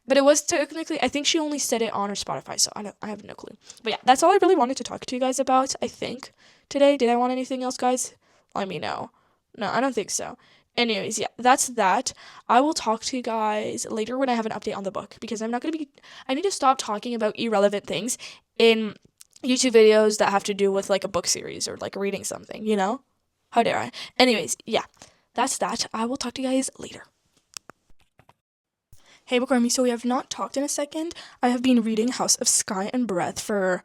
But it was technically, I think she only said it on her Spotify, so I have no clue. But yeah, that's all I really wanted to talk to you guys about, I think, today. Did I want anything else, guys? Let me know. No, I don't think so. Anyways, yeah, that's that. I will talk to you guys later when I have an update on the book, because I need to stop talking about irrelevant things in YouTube videos that have to do with, like, a book series or, like, reading something, How dare I? Anyways, yeah, that's that. I will talk to you guys later. Hey, Bookwormy, so we have not talked in a second. I have been reading House of Sky and Breath for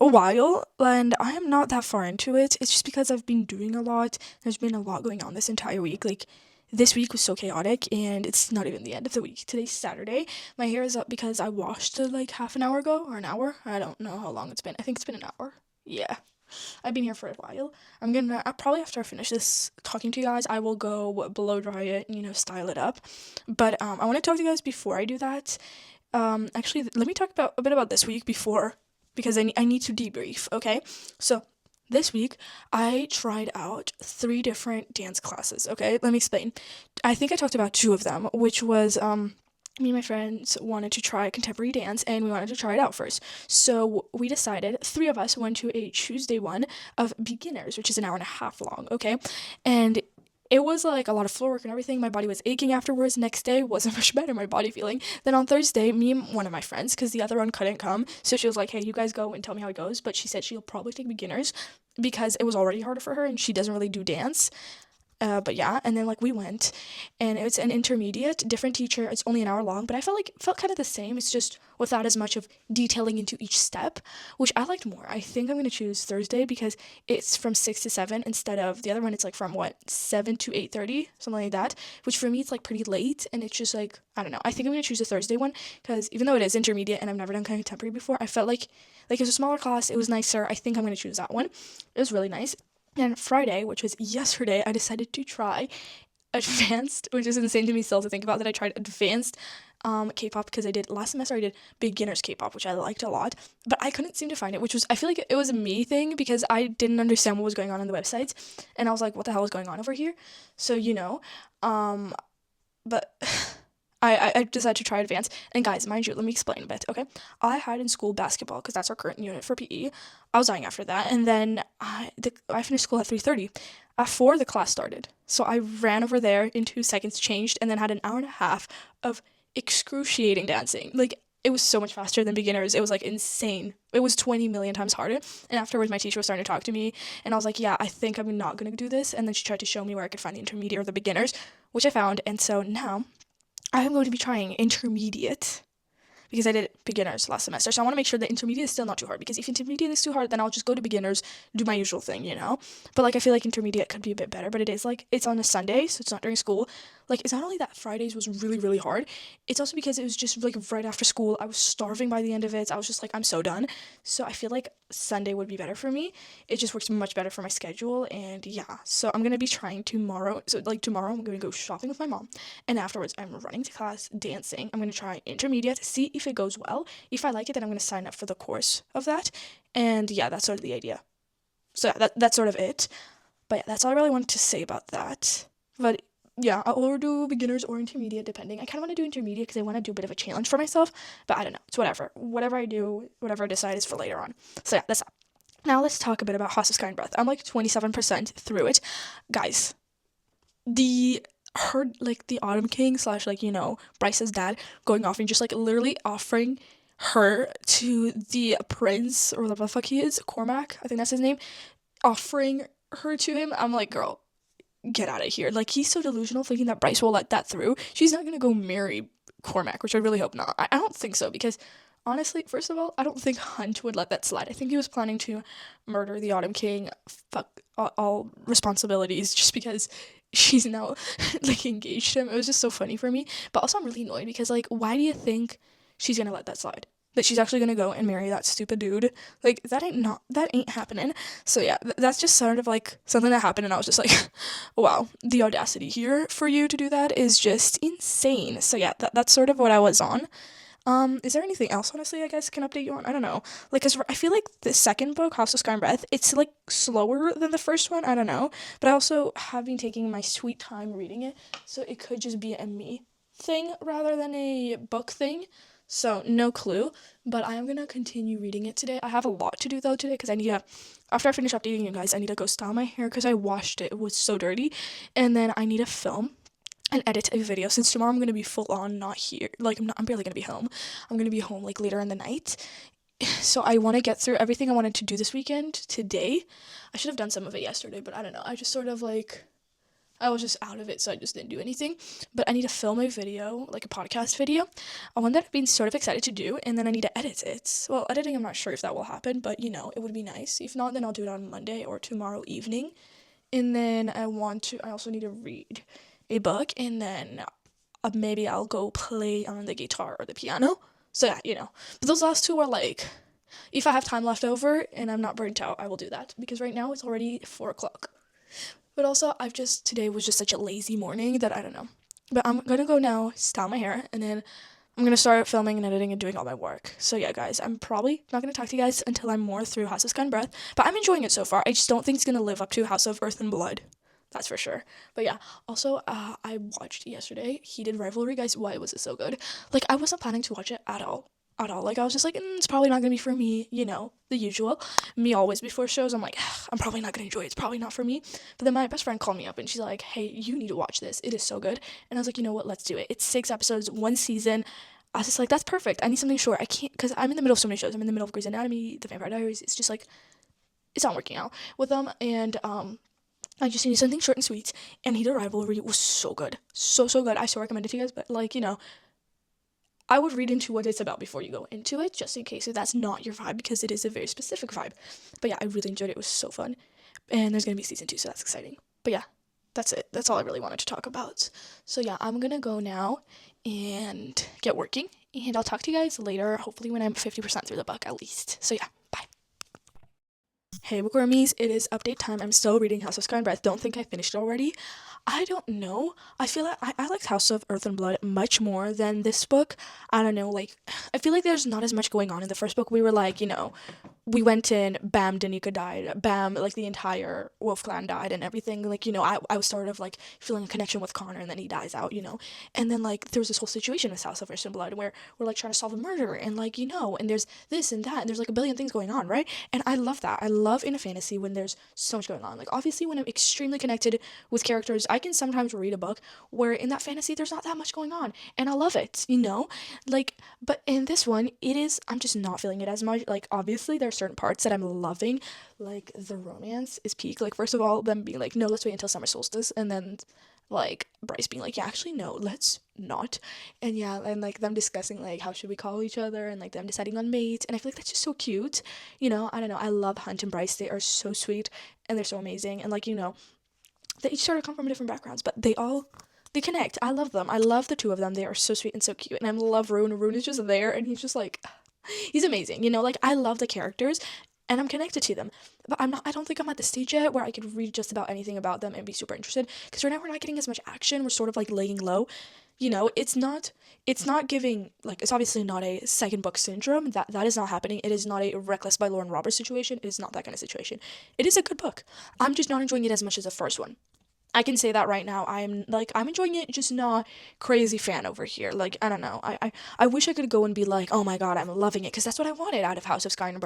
a while, and I am not that far into it. It's just because I've been doing a lot. There's been a lot going on this entire week. Like, this week was so chaotic, and it's not even the end of the week. Today's Saturday. My hair is up because I washed it like half an hour ago, or an hour. I don't know how long it's been. I think it's been an hour. Yeah. I've been here for a while. Probably after I finish this talking to you guys, I will go blow dry it and, style it up. But I want to talk to you guys before I do that. Actually, let me talk about a bit about this week before, because I need to debrief, okay? So, this week, I tried out 3 different dance classes, okay? Let me explain. I think I talked about 2 of them, which was, me and my friends wanted to try contemporary dance, and we wanted to try it out first. So we decided, 3 of us went to a Tuesday one of beginners, which is an hour and a half long, okay? And it was like a lot of floor work and everything. My body was aching afterwards. Next day wasn't much better, my body feeling. Then on Thursday, me and one of my friends, because the other one couldn't come, so she was like, hey, you guys go and tell me how it goes. But she said she'll probably take beginners because it was already harder for her and she doesn't really do dance. But yeah, and then like we went, and it's an intermediate, different teacher. It's only an hour long, but I felt kind of the same. It's just without as much of detailing into each step, which I liked more. I think I'm gonna choose Thursday because it's from 6 to 7 instead of the other one. It's like from 7 to 8:30, something like that. Which for me it's like pretty late, and it's just like I don't know. I think I'm gonna choose the Thursday one because even though it is intermediate and I've never done contemporary before, I felt like it was a smaller class. It was nicer. I think I'm gonna choose that one. It was really nice. And Friday, which was yesterday, I decided to try advanced, which is insane to me still to think about that I tried advanced K-pop because last semester I did beginners K-pop, which I liked a lot, but I couldn't seem to find it, which was, I feel like it was a me thing because I didn't understand what was going on the websites, and I was like, what the hell is going on over here? So, but I decided to try advanced. And guys, mind you, let me explain a bit, okay? I had in school basketball because that's our current unit for PE. I was dying after that, and then I finished school at 3:30. At 4, the class started. So I ran over there in 2 seconds, changed, and then had an hour and a half of excruciating dancing. Like, it was so much faster than beginners. It was like insane. It was 20 million times harder. And afterwards, my teacher was starting to talk to me, and I was like, yeah, I think I'm not gonna do this. And then she tried to show me where I could find the intermediate or the beginners, which I found. And so now I am going to be trying intermediate because I did beginners last semester. So I want to make sure that intermediate is still not too hard, because if intermediate is too hard, then I'll just go to beginners, do my usual thing, But like I feel like intermediate could be a bit better, but it is like it's on a Sunday, so it's not during school. Like it's not only that Fridays was really, really hard, it's also because it was just like right after school. I was starving by the end of it. I was just like, I'm so done. So I feel like Sunday would be better for me. It just works much better for my schedule, and yeah. So I'm gonna be trying tomorrow. So like tomorrow I'm gonna go shopping with my mom, and afterwards I'm running to class, dancing. I'm gonna try intermediate, see if it goes well. If I like it, then I'm gonna sign up for the course of that. And yeah, that's sort of the idea. So that's sort of it. But yeah, that's all I really wanted to say about that. But yeah, I'll do beginners or intermediate depending. I kind of want to do intermediate because I want to do a bit of a challenge for myself. But I don't know. It's whatever. Whatever I do, whatever I decide is for later on. So yeah, that's that. Now let's talk a bit about House of Sky and Breath. I'm like 27% through it. Guys, the Autumn King / Bryce's dad going off and just like literally offering her to the prince, or whatever the fuck he is, Cormac, I think that's his name, offering her to him. I'm like, girl, get out of here. Like, he's so delusional thinking that Bryce will let that through. She's not gonna go marry Cormac, which I really hope not. I don't think so, because honestly, first of all, I don't think Hunt would let that slide. I think he was planning to murder the Autumn King, fuck all responsibilities, just because she's now like engaged to him. It was just so funny for me. But also I'm really annoyed because like, why do you think she's gonna let that slide? That she's actually gonna go and marry that stupid dude? Like, that ain't happening. So yeah, that's just sort of like something that happened, and I was just like, wow, the audacity here for you to do that is just insane. So yeah, that's sort of what I was on. Is there anything else, honestly, I guess, can update you on? I don't know. Like, 'cause I feel like the second book, House of Sky and Breath, it's, like, slower than the first one. I don't know. But I also have been taking my sweet time reading it, so it could just be a me thing rather than a book thing. So, no clue. But I am gonna continue reading it today. I have a lot to do, though, today, because after I finish updating you guys, I need to go style my hair, because I washed it. It was so dirty. And then I need to film and edit a video, since tomorrow I'm gonna be full on not here. Like, I'm barely gonna be home. I'm gonna be home like later in the night. So I want to get through everything I wanted to do this weekend today. I should have done some of it yesterday, but I don't know. I just sort of like, I was just out of it, so I just didn't do anything. But I need to film a video, like a podcast video, one that I've been sort of excited to do, and then I need to edit it. Well, editing, I'm not sure if that will happen, but it would be nice. If not, then I'll do it on Monday or tomorrow evening. And then I also need to read. a book, and then maybe I'll go play on the guitar or the piano. So yeah, But those last two are like, if I have time left over and I'm not burnt out, I will do that. Because right now it's already 4 o'clock. But also, today was just such a lazy morning that I don't know. But I'm gonna go now, style my hair, and then I'm gonna start filming and editing and doing all my work. So yeah, guys, I'm probably not gonna talk to you guys until I'm more through House of Sky and Breath. But I'm enjoying it so far. I just don't think it's gonna live up to House of Earth and Blood. That's for sure. But yeah, also, I watched yesterday Heated Rivalry, guys. Why was it so good? Like, I wasn't planning to watch it at all. At all. Like, I was just like, it's probably not gonna be for me, the usual. Me always before shows, I'm like, I'm probably not gonna enjoy it. It's probably not for me. But then my best friend called me up and she's like, hey, you need to watch this. It is so good. And I was like, you know what? Let's do it. It's 6 episodes, 1 season. I was just like, that's perfect. I need something short. I can't, because I'm in the middle of so many shows. I'm in the middle of Grey's Anatomy, The Vampire Diaries. It's just like, it's not working out with them. And, I just needed something short and sweet, and Heated Rivalry was so good. So, so good. I so recommend it to you guys, but, like, I would read into what it's about before you go into it, just in case if that's not your vibe, because it is a very specific vibe. But yeah, I really enjoyed it. It was so fun. And there's going to be season 2, so that's exciting. But yeah, that's it. That's all I really wanted to talk about. So yeah, I'm going to go now and get working, and I'll talk to you guys later, hopefully when I'm 50% through the book at least. So yeah, bye. Hey Bookwormies, it is update time. I'm still reading House of Sky and Breath. Don't think I finished it already. I don't know. I feel like I liked House of Earth and Blood much more than this book. I don't know, like, I feel like there's not as much going on in the first book. We were like, we went in, bam, Danica died, bam, like the entire Wolf Clan died and everything. Like, I was sort of like feeling a connection with Connor and then he dies out, And then like there was this whole situation with House of Earth and Blood where we're like trying to solve a murder and like, and there's this and that and there's like a billion things going on, right? And I love that. I love in a fantasy when there's so much going on. Like obviously when I'm extremely connected with characters, I can sometimes read a book where in that fantasy there's not that much going on. And I love it, Like, but in this one, I'm just not feeling it as much. Like obviously there's certain parts that I'm loving, like the romance is peak. Like first of all, them being like, no, let's wait until summer solstice, and then like Bryce being like, yeah, actually no, let's not. And yeah, and like them discussing like how should we call each other and like them deciding on mates, and I feel like that's just so cute. I don't know, I love Hunt and Bryce. They are so sweet and they're so amazing, and like they each sort of come from different backgrounds, but they connect. I love them. I love the two of them. They are so sweet and so cute, and I love Rune. Rune is just there and he's just like, he's amazing, like I love the characters and I'm connected to them. But I don't think I'm at the stage yet where I could read just about anything about them and be super interested, because right now we're not getting as much action. We're sort of like laying low. It's not giving, like, it's obviously not a second book syndrome. That is not happening. It is not a Reckless by Lauren Roberts situation. It is not that kind of situation. It is a good book. I'm just not enjoying it as much as the first one. I can say that right now. I'm enjoying it, just not crazy fan over here. Like, I don't know. I wish I could go and be like, oh my god, I'm loving it, because that's what I wanted out of House of Sky and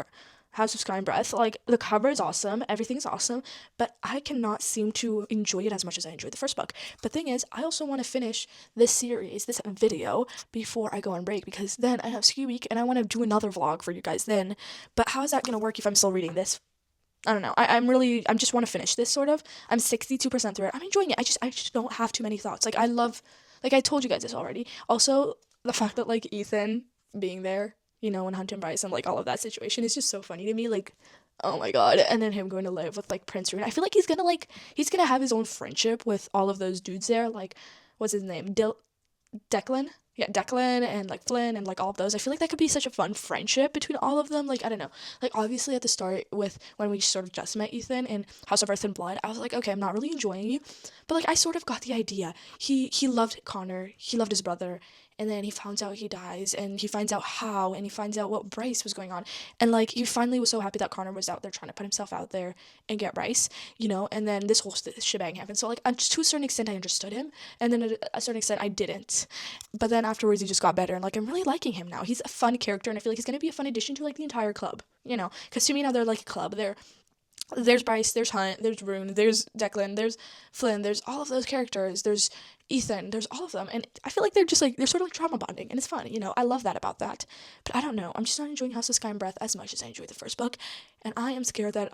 Breath. Like, the cover is awesome, everything's awesome, but I cannot seem to enjoy it as much as I enjoyed the first book. But thing is, I also want to finish this series, this video, before I go on break, because then I have ski week and I want to do another vlog for you guys then. But how is that gonna work if I'm still reading this? I don't know. I just want to finish this sort of. I'm 62% through it. I'm enjoying it. I just don't have too many thoughts. Like, I told you guys this already. Also, the fact that, like, Ethan being there, and Hunt and Bryce and, like, all of that situation is just so funny to me. Like, oh my god. And then him going to live with, like, Prince Rune. I feel like he's gonna have his own friendship with all of those dudes there. Like, what's his name? Declan? Yeah, Declan and like Flynn and like all of those. I feel like that could be such a fun friendship between all of them. Like, I don't know. Like, obviously at the start with when we sort of just met Ethan in House of Earth and Blood, I was like, okay, I'm not really enjoying you. But like I sort of got the idea. He loved Connor, he loved his brother, and then he finds out he dies, and he finds out how, and he finds out what Bryce was going on. And like he finally was so happy that Connor was out there trying to put himself out there and get Bryce, and then this whole shebang happened. So like to a certain extent I understood him, and then at a certain extent I didn't. But then afterwards he just got better, and like I'm really liking him now. He's a fun character, and I feel like he's gonna be a fun addition to like the entire club, because to me now they're like a club. There's Bryce, there's Hunt, there's Rune, there's Declan, there's Flynn, there's all of those characters, there's Ethan, there's all of them, and I feel like they're just like, they're sort of like trauma bonding, and it's fun, I love that about that. But I don't know, I'm just not enjoying House of Sky and Breath as much as I enjoyed the first book, and I am scared that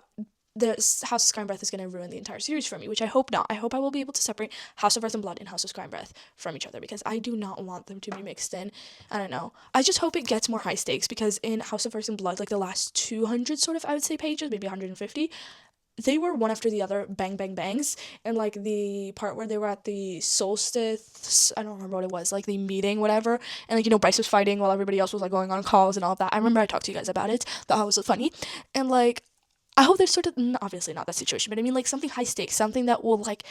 the House of Sky and Breath is going to ruin the entire series for me, which I hope not. I hope I will be able to separate House of Earth and Blood and House of Sky and Breath from each other, because I do not want them to be mixed in. I don't know. I just hope it gets more high stakes, because in House of Earth and Blood, like the last 200 sort of, I would say, pages, maybe 150, they were one after the other, bang, bang, bangs. And, like, the part where they were at the solstice, I don't remember what it was, like, the meeting, whatever. And, like, Bryce was fighting while everybody else was, like, going on calls and all of that. I remember I talked to you guys about it. Thought it was so funny. And, like, I hope there's sort of, obviously not that situation, but I mean, like, something high stakes, something that will, like,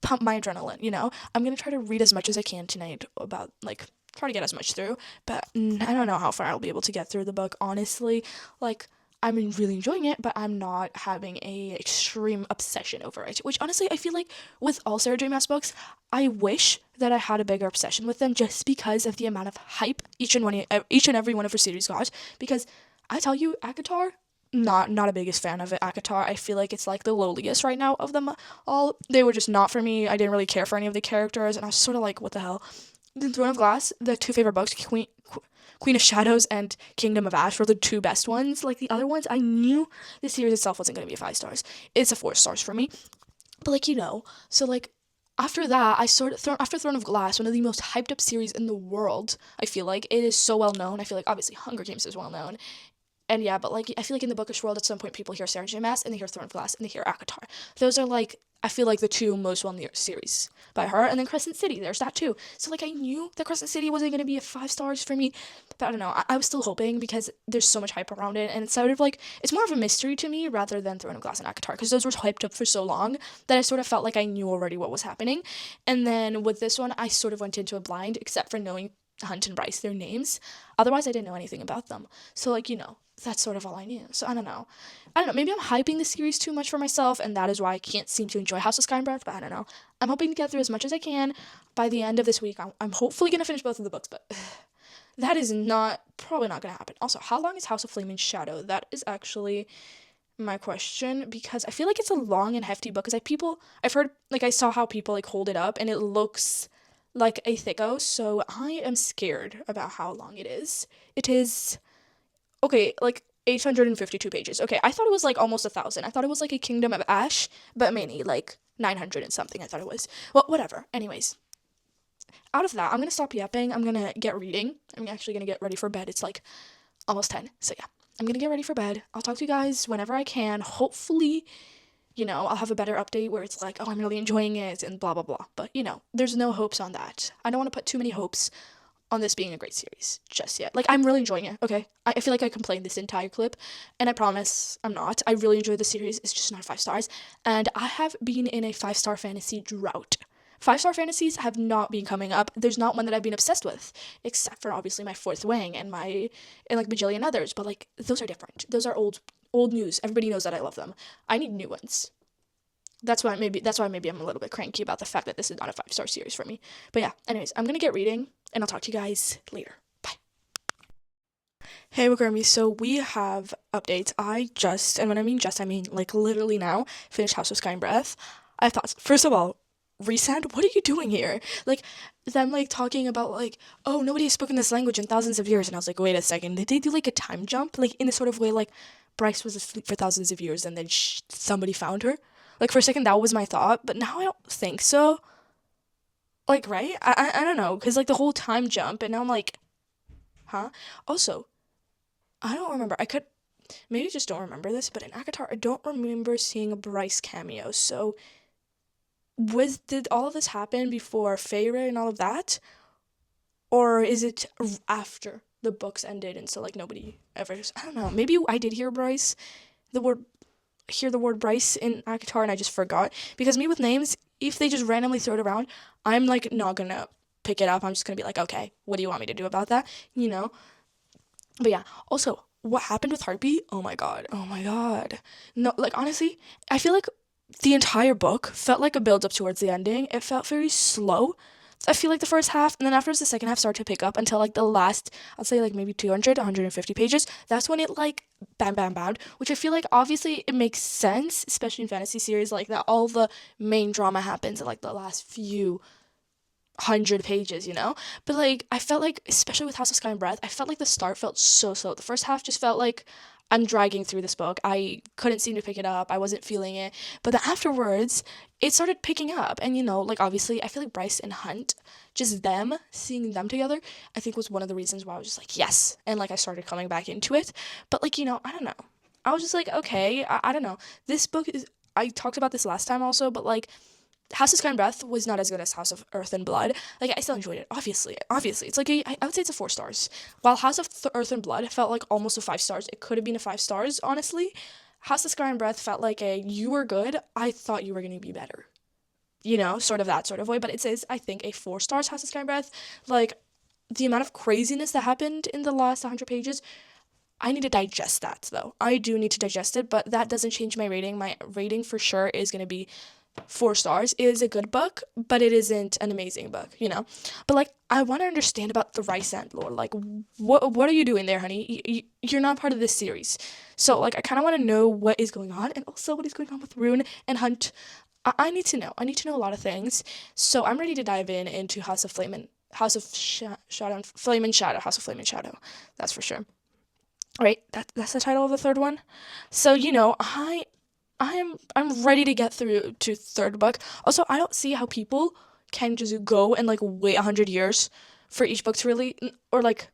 pump my adrenaline. I'm gonna try to read as much as I can tonight about, like, try to get as much through, but I don't know how far I'll be able to get through the book, honestly. Like, I'm really enjoying it, but I'm not having a extreme obsession over it, which honestly, I feel like with all Sarah J Maas books, I wish that I had a bigger obsession with them just because of the amount of hype each and every one of her series got, because I tell you, ACOTAR, not a biggest fan of it. ACOTAR, I feel like it's like the lowliest right now of them all. They were just not for me. I didn't really care for any of the characters, and I was sort of like, what the hell? The Throne of Glass, the two favorite books, Queen of Shadows and Kingdom of Ash, were the two best ones. Like, the other ones, I knew the series itself wasn't going to be 5 stars. It's a 4 stars for me. But, like, so, like, after that, after Throne of Glass, one of the most hyped up series in the world, I feel like. It is so well known. I feel like, obviously, Hunger Games is well known. And yeah, but, like, I feel like in the bookish world, at some point, people hear Sarah J Maas, and they hear Throne of Glass, and they hear ACOTAR. Those are, like, I feel like the two most well-known series by her. And then Crescent City, there's that too. So, like, I knew that Crescent City wasn't going to be a 5 stars for me, but I don't know. I was still hoping because there's so much hype around it, and it's sort of like, it's more of a mystery to me rather than Throne of Glass and ACOTAR, because those were hyped up for so long that I sort of felt like I knew already what was happening. And then with this one, I sort of went into a blind, except for knowing Hunt and Bryce, their names. Otherwise, I didn't know anything about them. So, like, that's sort of all I knew. So I don't know. Maybe I'm hyping the series too much for myself, and that is why I can't seem to enjoy House of Sky and Breath, but I don't know. I'm hoping to get through as much as I can by the end of this week. I'm hopefully going to finish both of the books, but that is probably not going to happen. Also, how long is House of Flame and Shadow? That is actually my question, because I feel like it's a long and hefty book, because I've heard, like, I saw how people, like, hold it up, and it looks like a thicko, so I am scared about how long it is. It is, okay, like, 852 pages. Okay, I thought it was, like, almost 1,000. I thought it was, like, a Kingdom of Ash, but many, like, 900 and something I thought it was. Well, whatever. Anyways, out of that, I'm gonna stop yapping. I'm gonna get reading. I'm actually gonna get ready for bed. It's, like, almost 10, so yeah. I'm gonna get ready for bed. I'll talk to you guys whenever I can. Hopefully, I'll have a better update where it's like, oh, I'm really enjoying it and blah, blah, blah. But, there's no hopes on that. I don't want to put too many hopes on this being a great series just yet. Like, I'm really enjoying it, okay? I feel like I complained this entire clip, and I promise I'm not. I really enjoy the series. It's just not 5 stars. And I have been in a 5-star fantasy drought. 5-star fantasies have not been coming up. There's not one that I've been obsessed with, except for obviously my Fourth Wing and like bajillion others. But, like, those are different. Those are old news. Everybody knows that I love them. I need new ones. That's why maybe I'm a little bit cranky about the fact that this is not a 5-star series for me. But yeah, anyways, I'm gonna get reading, and I'll talk to you guys later. Bye. Hey, Bookwormies, so we have updates. And when I mean just, I mean, like, literally now, finished House of Sky and Breath. I have thoughts. First of all, Resand, what are you doing here? Like, them, like, talking about, like, oh, nobody has spoken this language in thousands of years, and I was like, wait a second, did they do, like, a time jump? Like, in a sort of way, like, Bryce was asleep for thousands of years, and then somebody found her? Like, for a second, that was my thought, but now I don't think so. Like, right? I don't know, because, like, the whole time jump, and now I'm like, huh? Also, I don't remember. I could maybe just don't remember this, but in ACOTAR, I don't remember seeing a Bryce cameo, so did all of this happen before Feyre and all of that? Or is it after the books ended, and so, like, nobody ever, I don't know, maybe I did hear the word Bryce in ACOTAR, and I just forgot, because me with names, if they just randomly throw it around, I'm, like, not gonna pick it up. I'm just gonna be like, okay, what do you want me to do about that, But yeah, also, what happened with Heartbeat? Oh my god. No, like, honestly, I feel like the entire book felt like a build-up towards the ending. It felt very slow. I feel like the first half, and then afterwards the second half started to pick up until, like, the last, I'll say, like, maybe 200, 150 pages. That's when it, like, bam, bam, bam, which I feel like, obviously, it makes sense, especially in fantasy series like that. All the main drama happens in, like, the last few 100 pages, But, like, I felt like, especially with House of Sky and Breath, I felt like the start felt so slow. The first half just felt like I'm dragging through this book. I couldn't seem to pick it up. I wasn't feeling it. But then afterwards, it started picking up. And, like, obviously, I feel like Bryce and Hunt, just them, seeing them together, I think was one of the reasons why I was just like, yes. And, like, I started coming back into it. But, like, I don't know. I was just like, okay, I don't know. This book is, I talked about this last time also, but like House of Sky and Breath was not as good as House of Earth and Blood. Like, I still enjoyed it, obviously. It's like, I would say it's a 4 stars. While House of Earth and Blood felt like almost a 5 stars. It could have been a 5 stars, honestly. House of Sky and Breath felt like you were good, I thought you were going to be better. You know, sort of that sort of way. But it says, I think, a 4 stars House of Sky and Breath. Like, the amount of craziness that happened in the last 100 pages, I need to digest that, though. I do need to digest it, but that doesn't change my rating. My rating for sure is going to be 4 stars. It is a good book, but it isn't an amazing book, you know? But, like, I want to understand about the Rice Ant lore. Like, what are you doing there, honey? You're not part of this series. So, like, I kind of want to know what is going on, and also what is going on with Rune and Hunt. I need to know. I need to know a lot of things. So I'm ready to dive into House of Flame and House of Shadow, Flame and Shadow, House of Flame and Shadow. That's for sure. Right? That's the title of the third one. So, you know, I'm ready to get through to third book. Also, I don't see how people can just go and like wait 100 years for each book to really, or like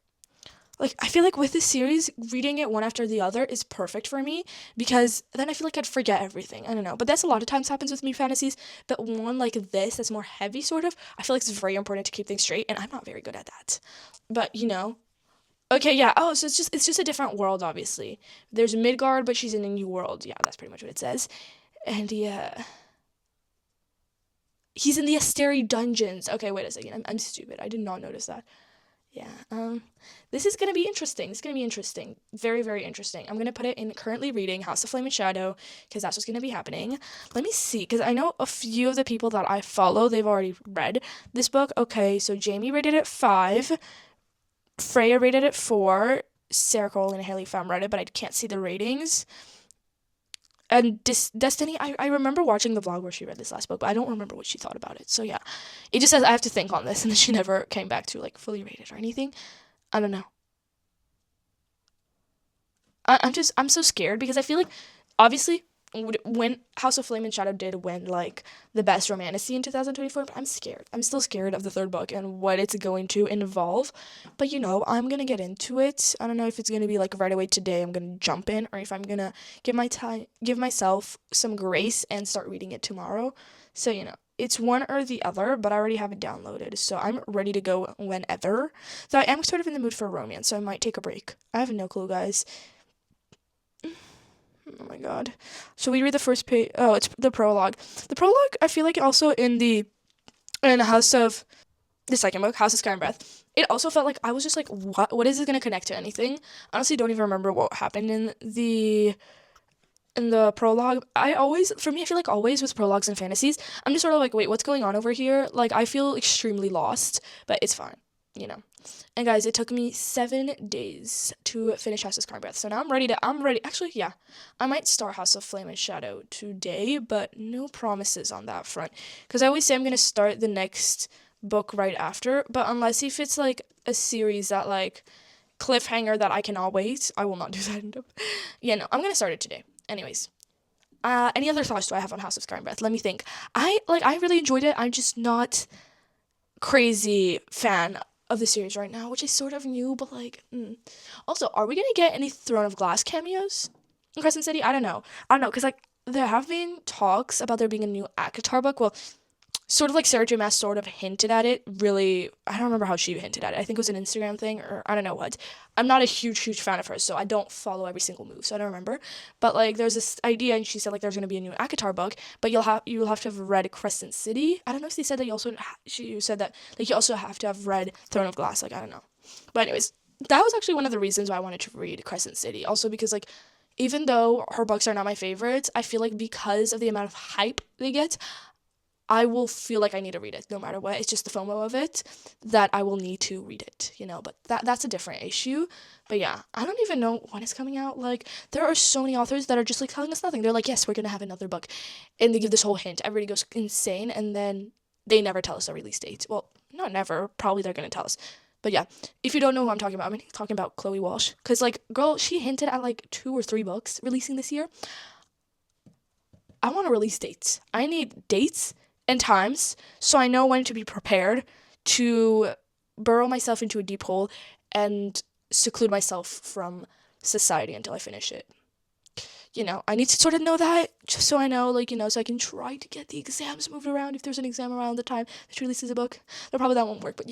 I feel like with this series, reading it one after the other is perfect for me, because then I feel like I'd forget everything. I don't know, but that's a lot of times happens with me fantasies. But one like this that's more heavy, sort of, I feel like it's very important to keep things straight, and I'm not very good at that. But you know, okay, yeah. Oh, so it's just a different world, obviously. There's Midgard, but she's in a new world. Yeah, that's pretty much what it says. And yeah, he's in the Asteri dungeons. Okay, wait a second. I'm stupid. I did not notice that. Yeah. This is gonna be interesting. It's gonna be interesting. Very, very interesting. I'm gonna put it in currently reading House of Flame and Shadow, because that's what's gonna be happening. Let me see, because I know a few of the people that I follow, they've already read this book. Okay, so Jamie rated it 5. Freya rated it 4. Sarah Cole and Haley Pham read it, but I can't see the ratings. And Destiny, I remember watching the vlog where she read this last book, but I don't remember what she thought about it. So yeah, it just says I have to think on this, and then she never came back to like fully rate it or anything. I don't know. I'm so scared, because I feel like, obviously, when House of Flame and Shadow did win like the best romantasy in 2024, but I'm scared. I'm still scared of the third book and what it's going to involve. But you know, I'm gonna get into it. I don't know if it's gonna be like right away today I'm gonna jump in, or if I'm gonna give myself some grace and start reading it tomorrow. So you know, it's one or the other, but I already have it downloaded, so I'm ready to go whenever. So I am sort of in the mood for romance, so I might take a break. I have no clue, guys. Oh my god. So we read the first page. Oh, it's the prologue. The prologue, I feel like also in House of the second book, House of Sky and Breath, it also felt like I was just like, what is it gonna connect to anything? Honestly, don't even remember what happened in the prologue. For me, I feel like always with prologues and fantasies, I'm just sort of like, wait, what's going on over here? Like, I feel extremely lost, but it's fine, you know. And guys, it took me 7 days to finish House of Sky and Breath. So now I'm ready. Actually, yeah, I might start House of Flame and Shadow today, but no promises on that front. Because I always say I'm going to start the next book right after, but unless if it's like a series that like cliffhanger that I cannot wait, I will not do that. Yeah, no, I'm going to start it today. Anyways. Any other thoughts do I have on House of Sky and Breath? Let me think. I really enjoyed it. I'm just not crazy fan of the series right now, which is sort of new, but like, Also, are we gonna get any Throne of Glass cameos in Crescent City? I don't know, because like there have been talks about there being a new ACOTAR book. Well, sort of like Sarah J. Maas sort of hinted at it. Really, I don't remember how she hinted at it. I think it was an Instagram thing, or I don't know what. I'm not a huge fan of hers, so I don't follow every single move, so I don't remember. But like, there's this idea, and she said like there's gonna be a new ACOTAR book, but you'll have to have read Crescent City. I don't know if they said that she said that like you also have to have read Throne of Glass. Like, I don't know. But anyways, that was actually one of the reasons why I wanted to read Crescent City. Also because like, even though her books are not my favorites, I feel like because of the amount of hype they get, I will feel like I need to read it no matter what. It's just the FOMO of it that I will need to read it, you know. But that's a different issue. But yeah, I don't even know when it's coming out. Like, there are so many authors that are just like telling us nothing. They're like, yes, we're gonna have another book, and they give this whole hint. Everybody goes insane, and then they never tell us a release date. Well, not never. Probably they're gonna tell us. But yeah, if you don't know who I'm talking about, I'm talking about Chloe Walsh. Cause like, girl, she hinted at like 2 or 3 books releasing this year. I want a release dates. I need dates and times so I know when to be prepared to burrow myself into a deep hole and seclude myself from society until I finish it. I need to sort of know that just so I know, so I can try to get the exams moved around if there's an exam around the time that she releases a book. Though probably that won't work, but,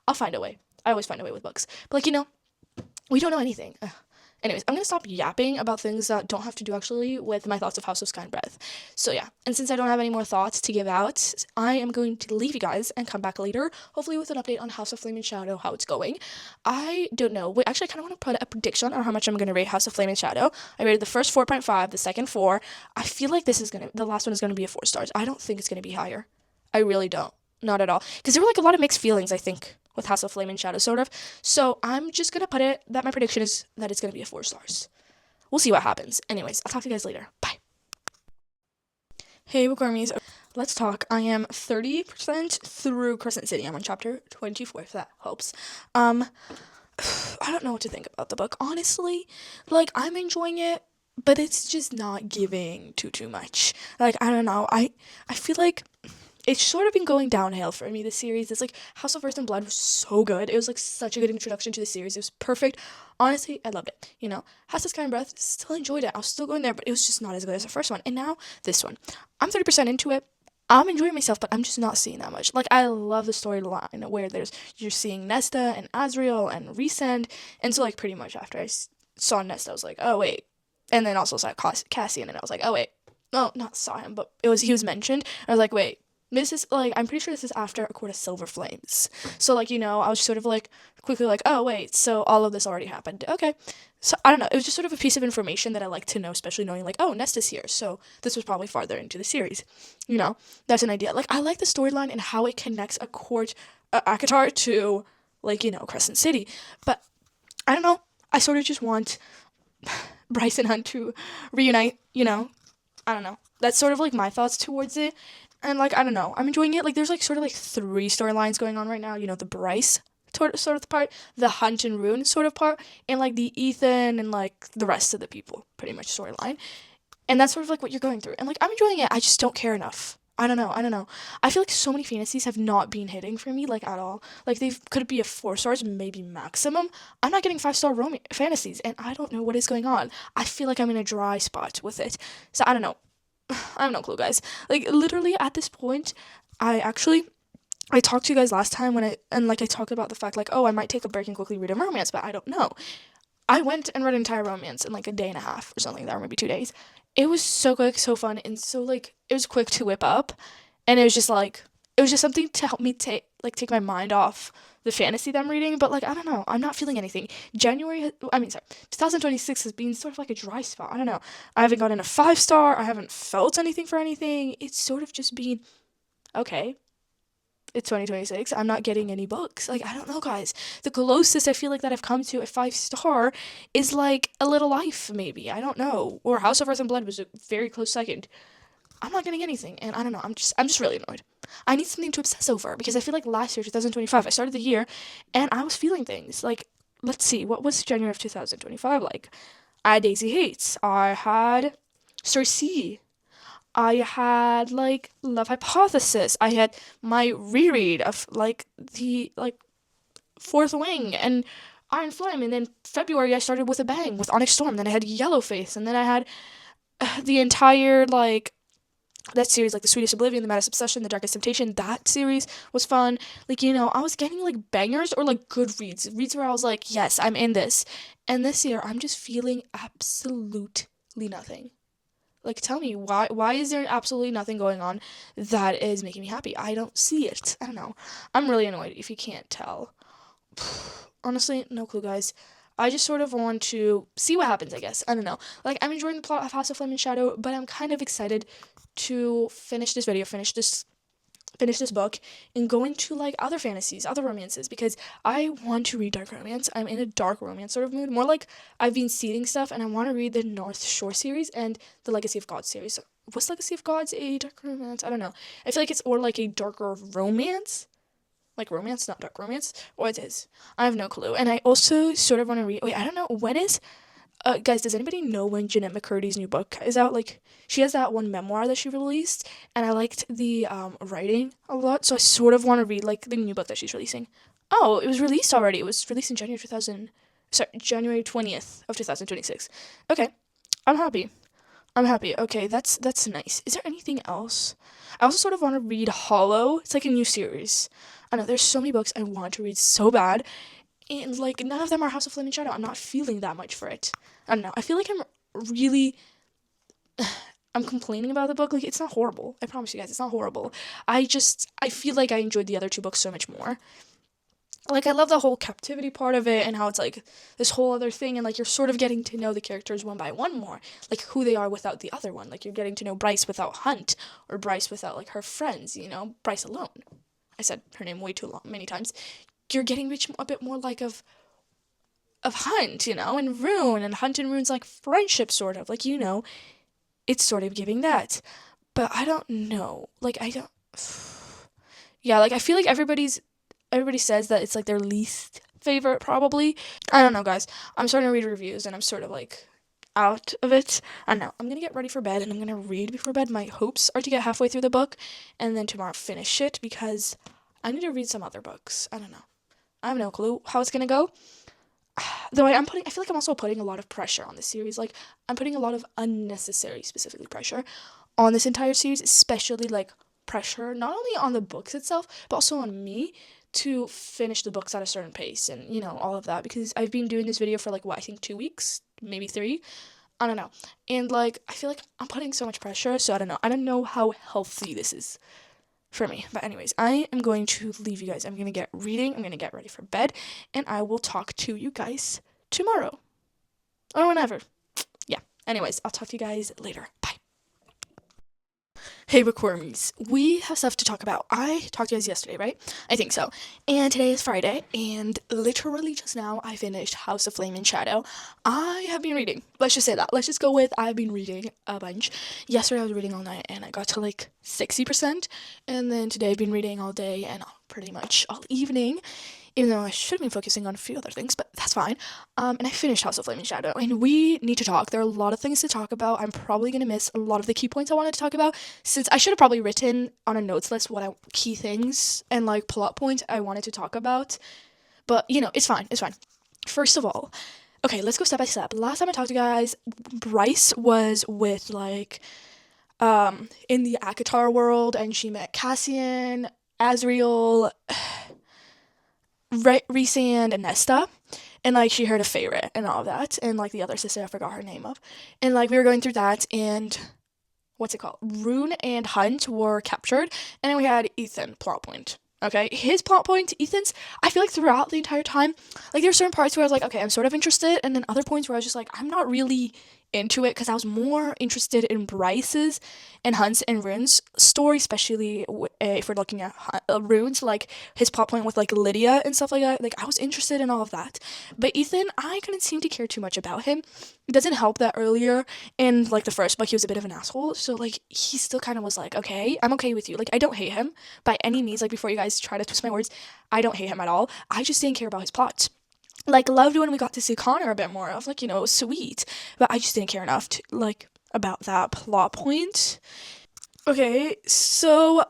I'll find a way. I always find a way with books. But, we don't know anything. Anyways, I'm going to stop yapping about things that don't have to do actually with my thoughts of House of Sky and Breath. So yeah, and since I don't have any more thoughts to give out, I am going to leave you guys and come back later, hopefully with an update on House of Flame and Shadow, how it's going. I don't know. Wait, actually, I kind of want to put a prediction on how much I'm going to rate House of Flame and Shadow. I rated the first 4.5, the second 4. I feel like the last one is going to be a 4 stars. I don't think it's going to be higher. I really don't. Not at all. Because there were a lot of mixed feelings, I think, with House of Flame and Shadow, sort of. So I'm just going to put it that my prediction is that it's going to be a 4 stars. We'll see what happens. Anyways, I'll talk to you guys later. Bye. Hey, Bookwormies. Let's talk. I am 30% through Crescent City. I'm on chapter 24, if that helps. I don't know what to think about the book, honestly. I'm enjoying it, but it's just not giving too much. I don't know. I feel like it's sort of been going downhill for me, this series. It's House of Earth and Blood was so good. It was such a good introduction to the series. It was perfect. Honestly, I loved it. House of Sky and Breath, still enjoyed it. I was still going there, but it was just not as good as the first one. And now, this one. I'm 30% into it. I'm enjoying myself, but I'm just not seeing that much. I love the storyline where you're seeing Nesta and Azriel and Resend. And so, pretty much after I saw Nesta, I was like, oh, wait. And then also saw Cassian, and I was like, oh, wait. Oh, not saw him, but he was mentioned. I was like, wait. This is, I'm pretty sure this is after A Court of Silver Flames. So, I was sort of, quickly oh, wait, so all of this already happened. Okay. So, I don't know. It was just sort of a piece of information that I like to know, especially knowing, oh, Nesta's here. So, this was probably farther into the series. That's an idea. I like the storyline and how it connects Akatar to, Crescent City. But, I don't know. I sort of just want Bryce and Hunt to reunite, I don't know. That's sort of, my thoughts towards it. And, I don't know, I'm enjoying it. There's, sort of, 3 storylines going on right now. The Bryce sort of part, the Hunt and Rune sort of part, and, the Ethan and, the rest of the people, pretty much, storyline. And that's sort of, what you're going through. And, I'm enjoying it. I just don't care enough. I don't know. I feel so many fantasies have not been hitting for me, at all. They could be a 4 stars, maybe maximum. I'm not getting 5-star fantasies, and I don't know what is going on. I feel like I'm in a dry spot with it. So, I don't know. I have no clue, guys. Literally, at this point, I talked to you guys last time I talked about the fact, oh, I might take a break and quickly read a romance, but I don't know. I went and read an entire romance in, a day and a half or something, or maybe 2 days. It was so quick, so fun, and so, it was quick to whip up, and it was just, something to help me take my mind off the fantasy that I'm reading, but, I don't know, I'm not feeling anything. 2026 has been sort of a dry spot. I don't know. I haven't gotten a 5-star. I haven't felt anything for anything. It's sort of just been, okay, it's 2026. I'm not getting any books. I don't know, guys. The closest I feel that I've come to a 5-star is, A Little Life, maybe. I don't know. Or House of Earth and Blood was a very close second. I'm not getting anything, and I don't know, I'm just really annoyed. I need something to obsess over, because I feel last year, 2025, I started the year, and I was feeling things, let's see, what was January of 2025 like? I had Daisy Hates, I had Story C, I had, Love Hypothesis, I had my reread of, the, Fourth Wing, and Iron Flame, and then February I started with a bang, with Onyx Storm, then I had Yellowface, and then I had the entire, that series, The Sweetest Oblivion, The Maddest Obsession, The Darkest Temptation, that series was fun. I was getting, bangers or, good reads where I was yes, I'm in this. And this year, I'm just feeling absolutely nothing. Tell me, why is there absolutely nothing going on that is making me happy? I don't see it. I don't know. I'm really annoyed if you can't tell. Honestly, no clue, guys. I just sort of want to see what happens, I guess. I don't know. I'm enjoying the plot of House of Flame and Shadow, but I'm kind of excited to finish this video, finish this book, and go into, other fantasies, other romances, because I want to read dark romance. I'm in a dark romance sort of mood. More I've been seeding stuff, and I want to read the North Shore series and the Legacy of Gods series. Was Legacy of Gods a dark romance? I don't know. I feel it's more a darker romance. Romance, not dark romance. Or it is. I have no clue. And I also sort of want to read... Wait, I don't know. When is... guys, does anybody know when Jeanette McCurdy's new book is out? She has that one memoir that she released, and I liked the writing a lot, so I sort of want to read, the new book that she's releasing. Oh, it was released already. It was released in January 20th of 2026. Okay, I'm happy. I'm happy. Okay, that's nice. Is there anything else? I also sort of want to read Hollow. It's like a new series. I know there's so many books I want to read so bad, and like none of them are House of Flame and Shadow. I'm not feeling that much for it. I don't know. I feel like really I'm complaining about the book. Like it's not horrible. I promise you guys, it's not horrible. I feel like I enjoyed the other two books so much more. Like I love the whole captivity part of it and how it's like this whole other thing and like you're sort of getting to know the characters one by one more, like who they are without the other one. Like you're getting to know Bryce without Hunt or Bryce without like her friends, Bryce alone. I said her name way too long many times. You're getting a bit more like of Hunt, and Rune, and Hunt and Rune's like friendship sort of. Like, it's sort of giving that. But I don't know. Like I don't yeah, like I feel like everybody says that it's like their least favorite probably. I don't know, guys. I'm starting to read reviews and I'm sort of like out of it. I don't know. I'm gonna get ready for bed and I'm gonna read before bed. My hopes are to get halfway through the book and then tomorrow finish it because I need to read some other books. I don't know. I have no clue how it's gonna go. Though I feel like I'm also putting a lot of pressure on this series. Like I'm putting a lot of unnecessary, specifically pressure on this entire series, especially like pressure not only on the books itself but also on me to finish the books at a certain pace and all of that, because I've been doing this video for like what I think 2 weeks, maybe 3. I don't know, and like I feel like I'm putting so much pressure, so I don't know how healthy this is for me. But anyways, I am going to leave you guys. I'm gonna get reading, I'm gonna get ready for bed, and I will talk to you guys tomorrow or whenever. Yeah, anyways, I'll talk to you guys later. Bye. Hey bookwormies, we have stuff to talk about. I talked to you guys yesterday, right? I think so. And today is Friday, and literally just now I finished House of Flame and Shadow. I have been reading. Let's just say that. Let's just go with I've been reading a bunch. Yesterday I was reading all night and I got to like 60%, and then today I've been reading all day and pretty much all evening. Even though I should have been focusing on a few other things, but that's fine. And I finished House of Flame and Shadow, and we need to talk. There are a lot of things to talk about. I'm probably going to miss a lot of the key points I wanted to talk about, since I should have probably written on a notes list key things and, like, plot points I wanted to talk about. But, it's fine. It's fine. First of all, okay, let's go step by step. Last time I talked to you guys, Bryce was with, like, in the Akatar world, and she met Cassian, Azriel, Rhysand and Nesta, and like she heard a favorite and all of that, and like the other sister I forgot her name of, and like we were going through that, and what's it called? Rune and Hunt were captured, and then we had Ethan plot point. Okay, his plot point, Ethan's, I feel like throughout the entire time, like there were certain parts where I was like, okay, I'm sort of interested, and then other points where I was just like, I'm not really into it, because I was more interested in Bryce's and Hunt's and Rune's story, especially if we're looking at Rune's, like his plot point with like Lydia and stuff like that. Like I was interested in all of that, but Ethan, I couldn't seem to care too much about him. It doesn't help that earlier in like the first book he was a bit of an asshole, so like he still kind of was like, okay, I'm okay with you. Like I don't hate him by any means. Like before you guys try to twist my words, I don't hate him at all. I just didn't care about his plot. Like, loved when we got to see Connor a bit more. I was like, it was sweet. But I just didn't care enough to, like, about that plot point. Okay, so,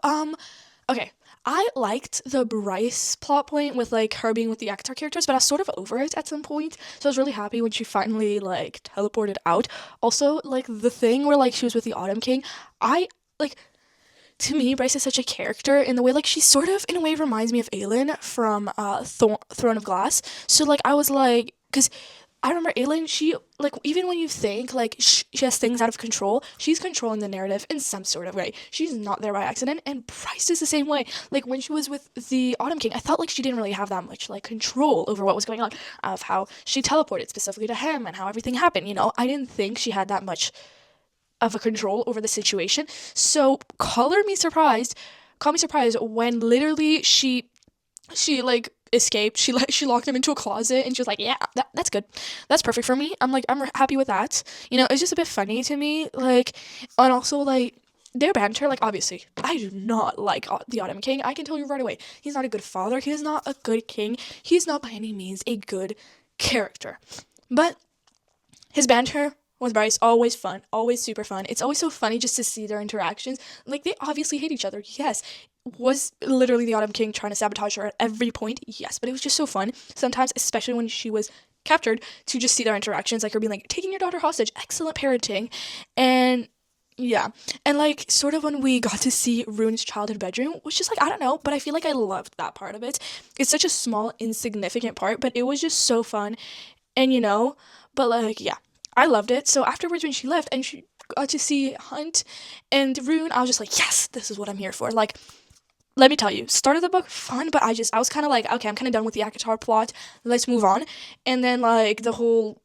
okay. I liked the Bryce plot point with, like, her being with the Akatar characters, but I was sort of over it at some point. So I was really happy when she finally, like, teleported out. Also, like, the thing where, like, she was with the Autumn King, to me, Bryce is such a character in the way, like, she sort of, in a way, reminds me of Aelin from Throne of Glass. So, like, I was like, because I remember Aelin, she, like, even when you think, like, she has things out of control, she's controlling the narrative in some sort of way. She's not there by accident, and Bryce is the same way. Like, when she was with the Autumn King, I felt like she didn't really have that much, like, control over what was going on, of how she teleported specifically to him and how everything happened, I didn't think she had that much of a control over the situation. So call me surprised when literally she like escaped. She locked him into a closet and she was like, yeah, that's good, that's perfect for me. I'm happy with that. It's just a bit funny to me, like, and also like their banter, like, obviously I do not like the Autumn King. I can tell you right away, he's not a good father, he is not a good king, he's not by any means a good character. But his banter with Bryce, always fun, always super fun. It's always so funny just to see their interactions. Like, they obviously hate each other, yes. Was literally the Autumn King trying to sabotage her at every point? Yes, but it was just so fun. Sometimes, especially when she was captured to just see their interactions, like her being like, taking your daughter hostage, excellent parenting. And yeah, and like sort of when we got to see Rune's childhood bedroom, which is like, I don't know, but I feel like I loved that part of it. It's such a small, insignificant part, but it was just so fun. And but like, yeah, I loved it. So afterwards, when she left and she got to see Hunt and Rune, I was just like, yes, this is what I'm here for. Like, let me tell you, start of the book fun, but I was kind of like, okay, I'm kind of done with the Akatar plot. Let's move on. And then like the whole,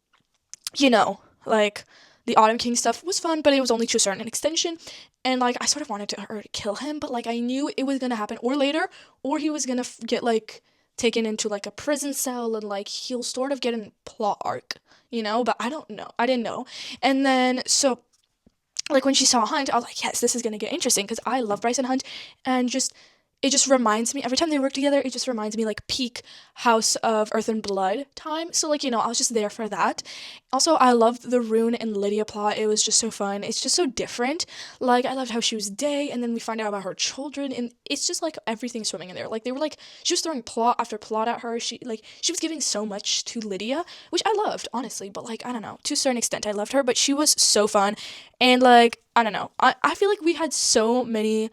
like the Autumn King stuff was fun, but it was only to a certain extension. And like I sort of wanted her to kill him, but like I knew it was gonna happen or later, or he was gonna get like taken into like a prison cell and like he'll sort of get a plot arc, But I don't know. I didn't know. And then so like when she saw Hunt, I was like, yes, this is gonna get interesting because I love Bryce and Hunt, and just it just reminds me every time they work together. It just reminds me like peak House of Earth and Blood time. So like I was just there for that. Also, I loved the Rune and Lydia plot. It was just so fun. It's just so different. Like I loved how she was Day, and then we find out about her children, and it's just like everything swimming in there. Like they were like she was throwing plot after plot at her. She was giving so much to Lydia, which I loved honestly. But like I don't know, to a certain extent, I loved her. But she was so fun, and like I don't know, I feel like we had so many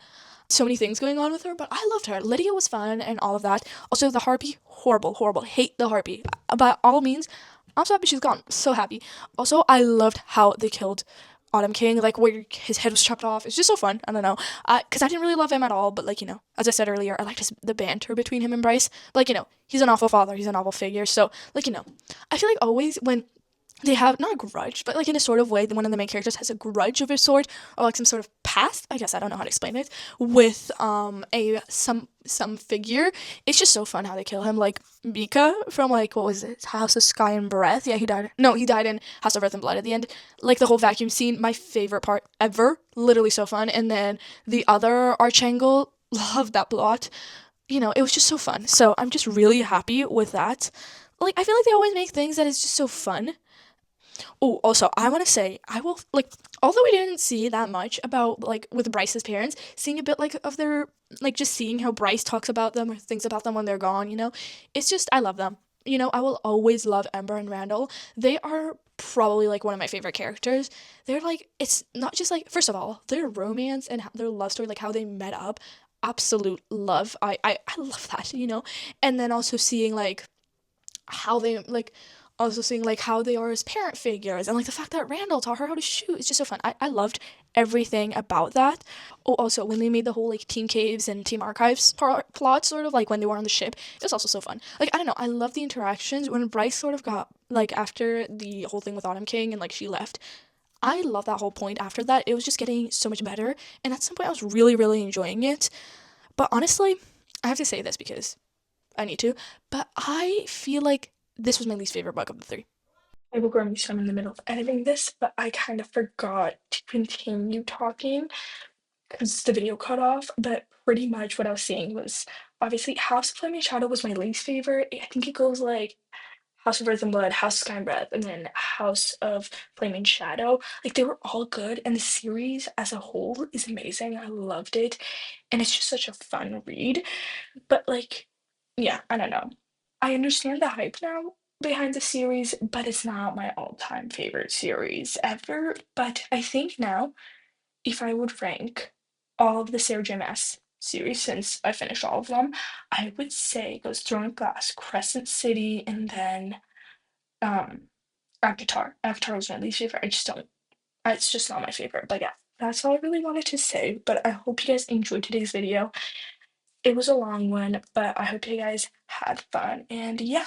things going on with her, but I loved her. Lydia was fun and all of that. Also, the Harpy, horrible, horrible. Hate the Harpy. By all means, I'm so happy she's gone. So happy. Also, I loved how they killed Autumn King, like where his head was chopped off. It's just so fun. I don't know. Because I didn't really love him at all, but like, as I said earlier, I liked the banter between him and Bryce. Like, he's an awful father, he's an awful figure. So, like, I feel like always when they have not a grudge, but like in a sort of way, one of the main characters has a grudge of a sort, or like some sort of past. I guess I don't know how to explain it with a some figure. It's just so fun how they kill him. Like Mika from like what was it, House of Sky and Breath? Yeah, he died. No, he died in House of Earth and Blood at the end. Like the whole vacuum scene, my favorite part ever. Literally so fun. And then the other Archangel, love that plot. It was just so fun. So I'm just really happy with that. Like I feel like they always make things that is just so fun. Oh, also, I want to say, I will, like, although we didn't see that much about, like, with Bryce's parents, seeing a bit, like, of their, like, just seeing how Bryce talks about them or thinks about them when they're gone, it's just, I love them. I will always love Ember and Randall. They are probably, like, one of my favorite characters. They're, like, it's not just, like, first of all, their romance and their love story, like, how they met up, absolute love. I love that, And then also seeing, like, how they like also seeing like how they are as parent figures and like the fact that Randall taught her how to shoot. It's just so fun. I loved everything about that. Oh, also when they made the whole like Team Caves and Team Archives plot, sort of like when they were on the ship, it was also so fun. Like I don't know, I love the interactions when Bryce sort of got like after the whole thing with Autumn King and like she left. I love that whole point after that. It was just getting so much better, and at some point I was really, really enjoying it. But honestly, I have to say this because I need to, but I feel like this was my least favorite book of the three. I will grow so I'm in the middle of editing this, but I kind of forgot to continue talking because the video cut off. But pretty much what I was saying was obviously House of Flame and Shadow was my least favorite. I think it goes like House of Earth and Blood, House of Sky and Breath, and then House of Flame and Shadow. Like they were all good, and the series as a whole is amazing. I loved it, and it's just such a fun read. But like, yeah, I don't know. I understand the hype now behind the series, but it's not my all-time favorite series ever. But I think now, if I would rank all of the Sarah J. Maas series since I finished all of them, I would say it goes Throne of Glass, Crescent City, and then um Avatar. Avatar was my least favorite. I just don't. It's just not my favorite. But yeah, that's all I really wanted to say. But I hope you guys enjoyed today's video. It was a long one, but I hope you guys had fun. And yeah.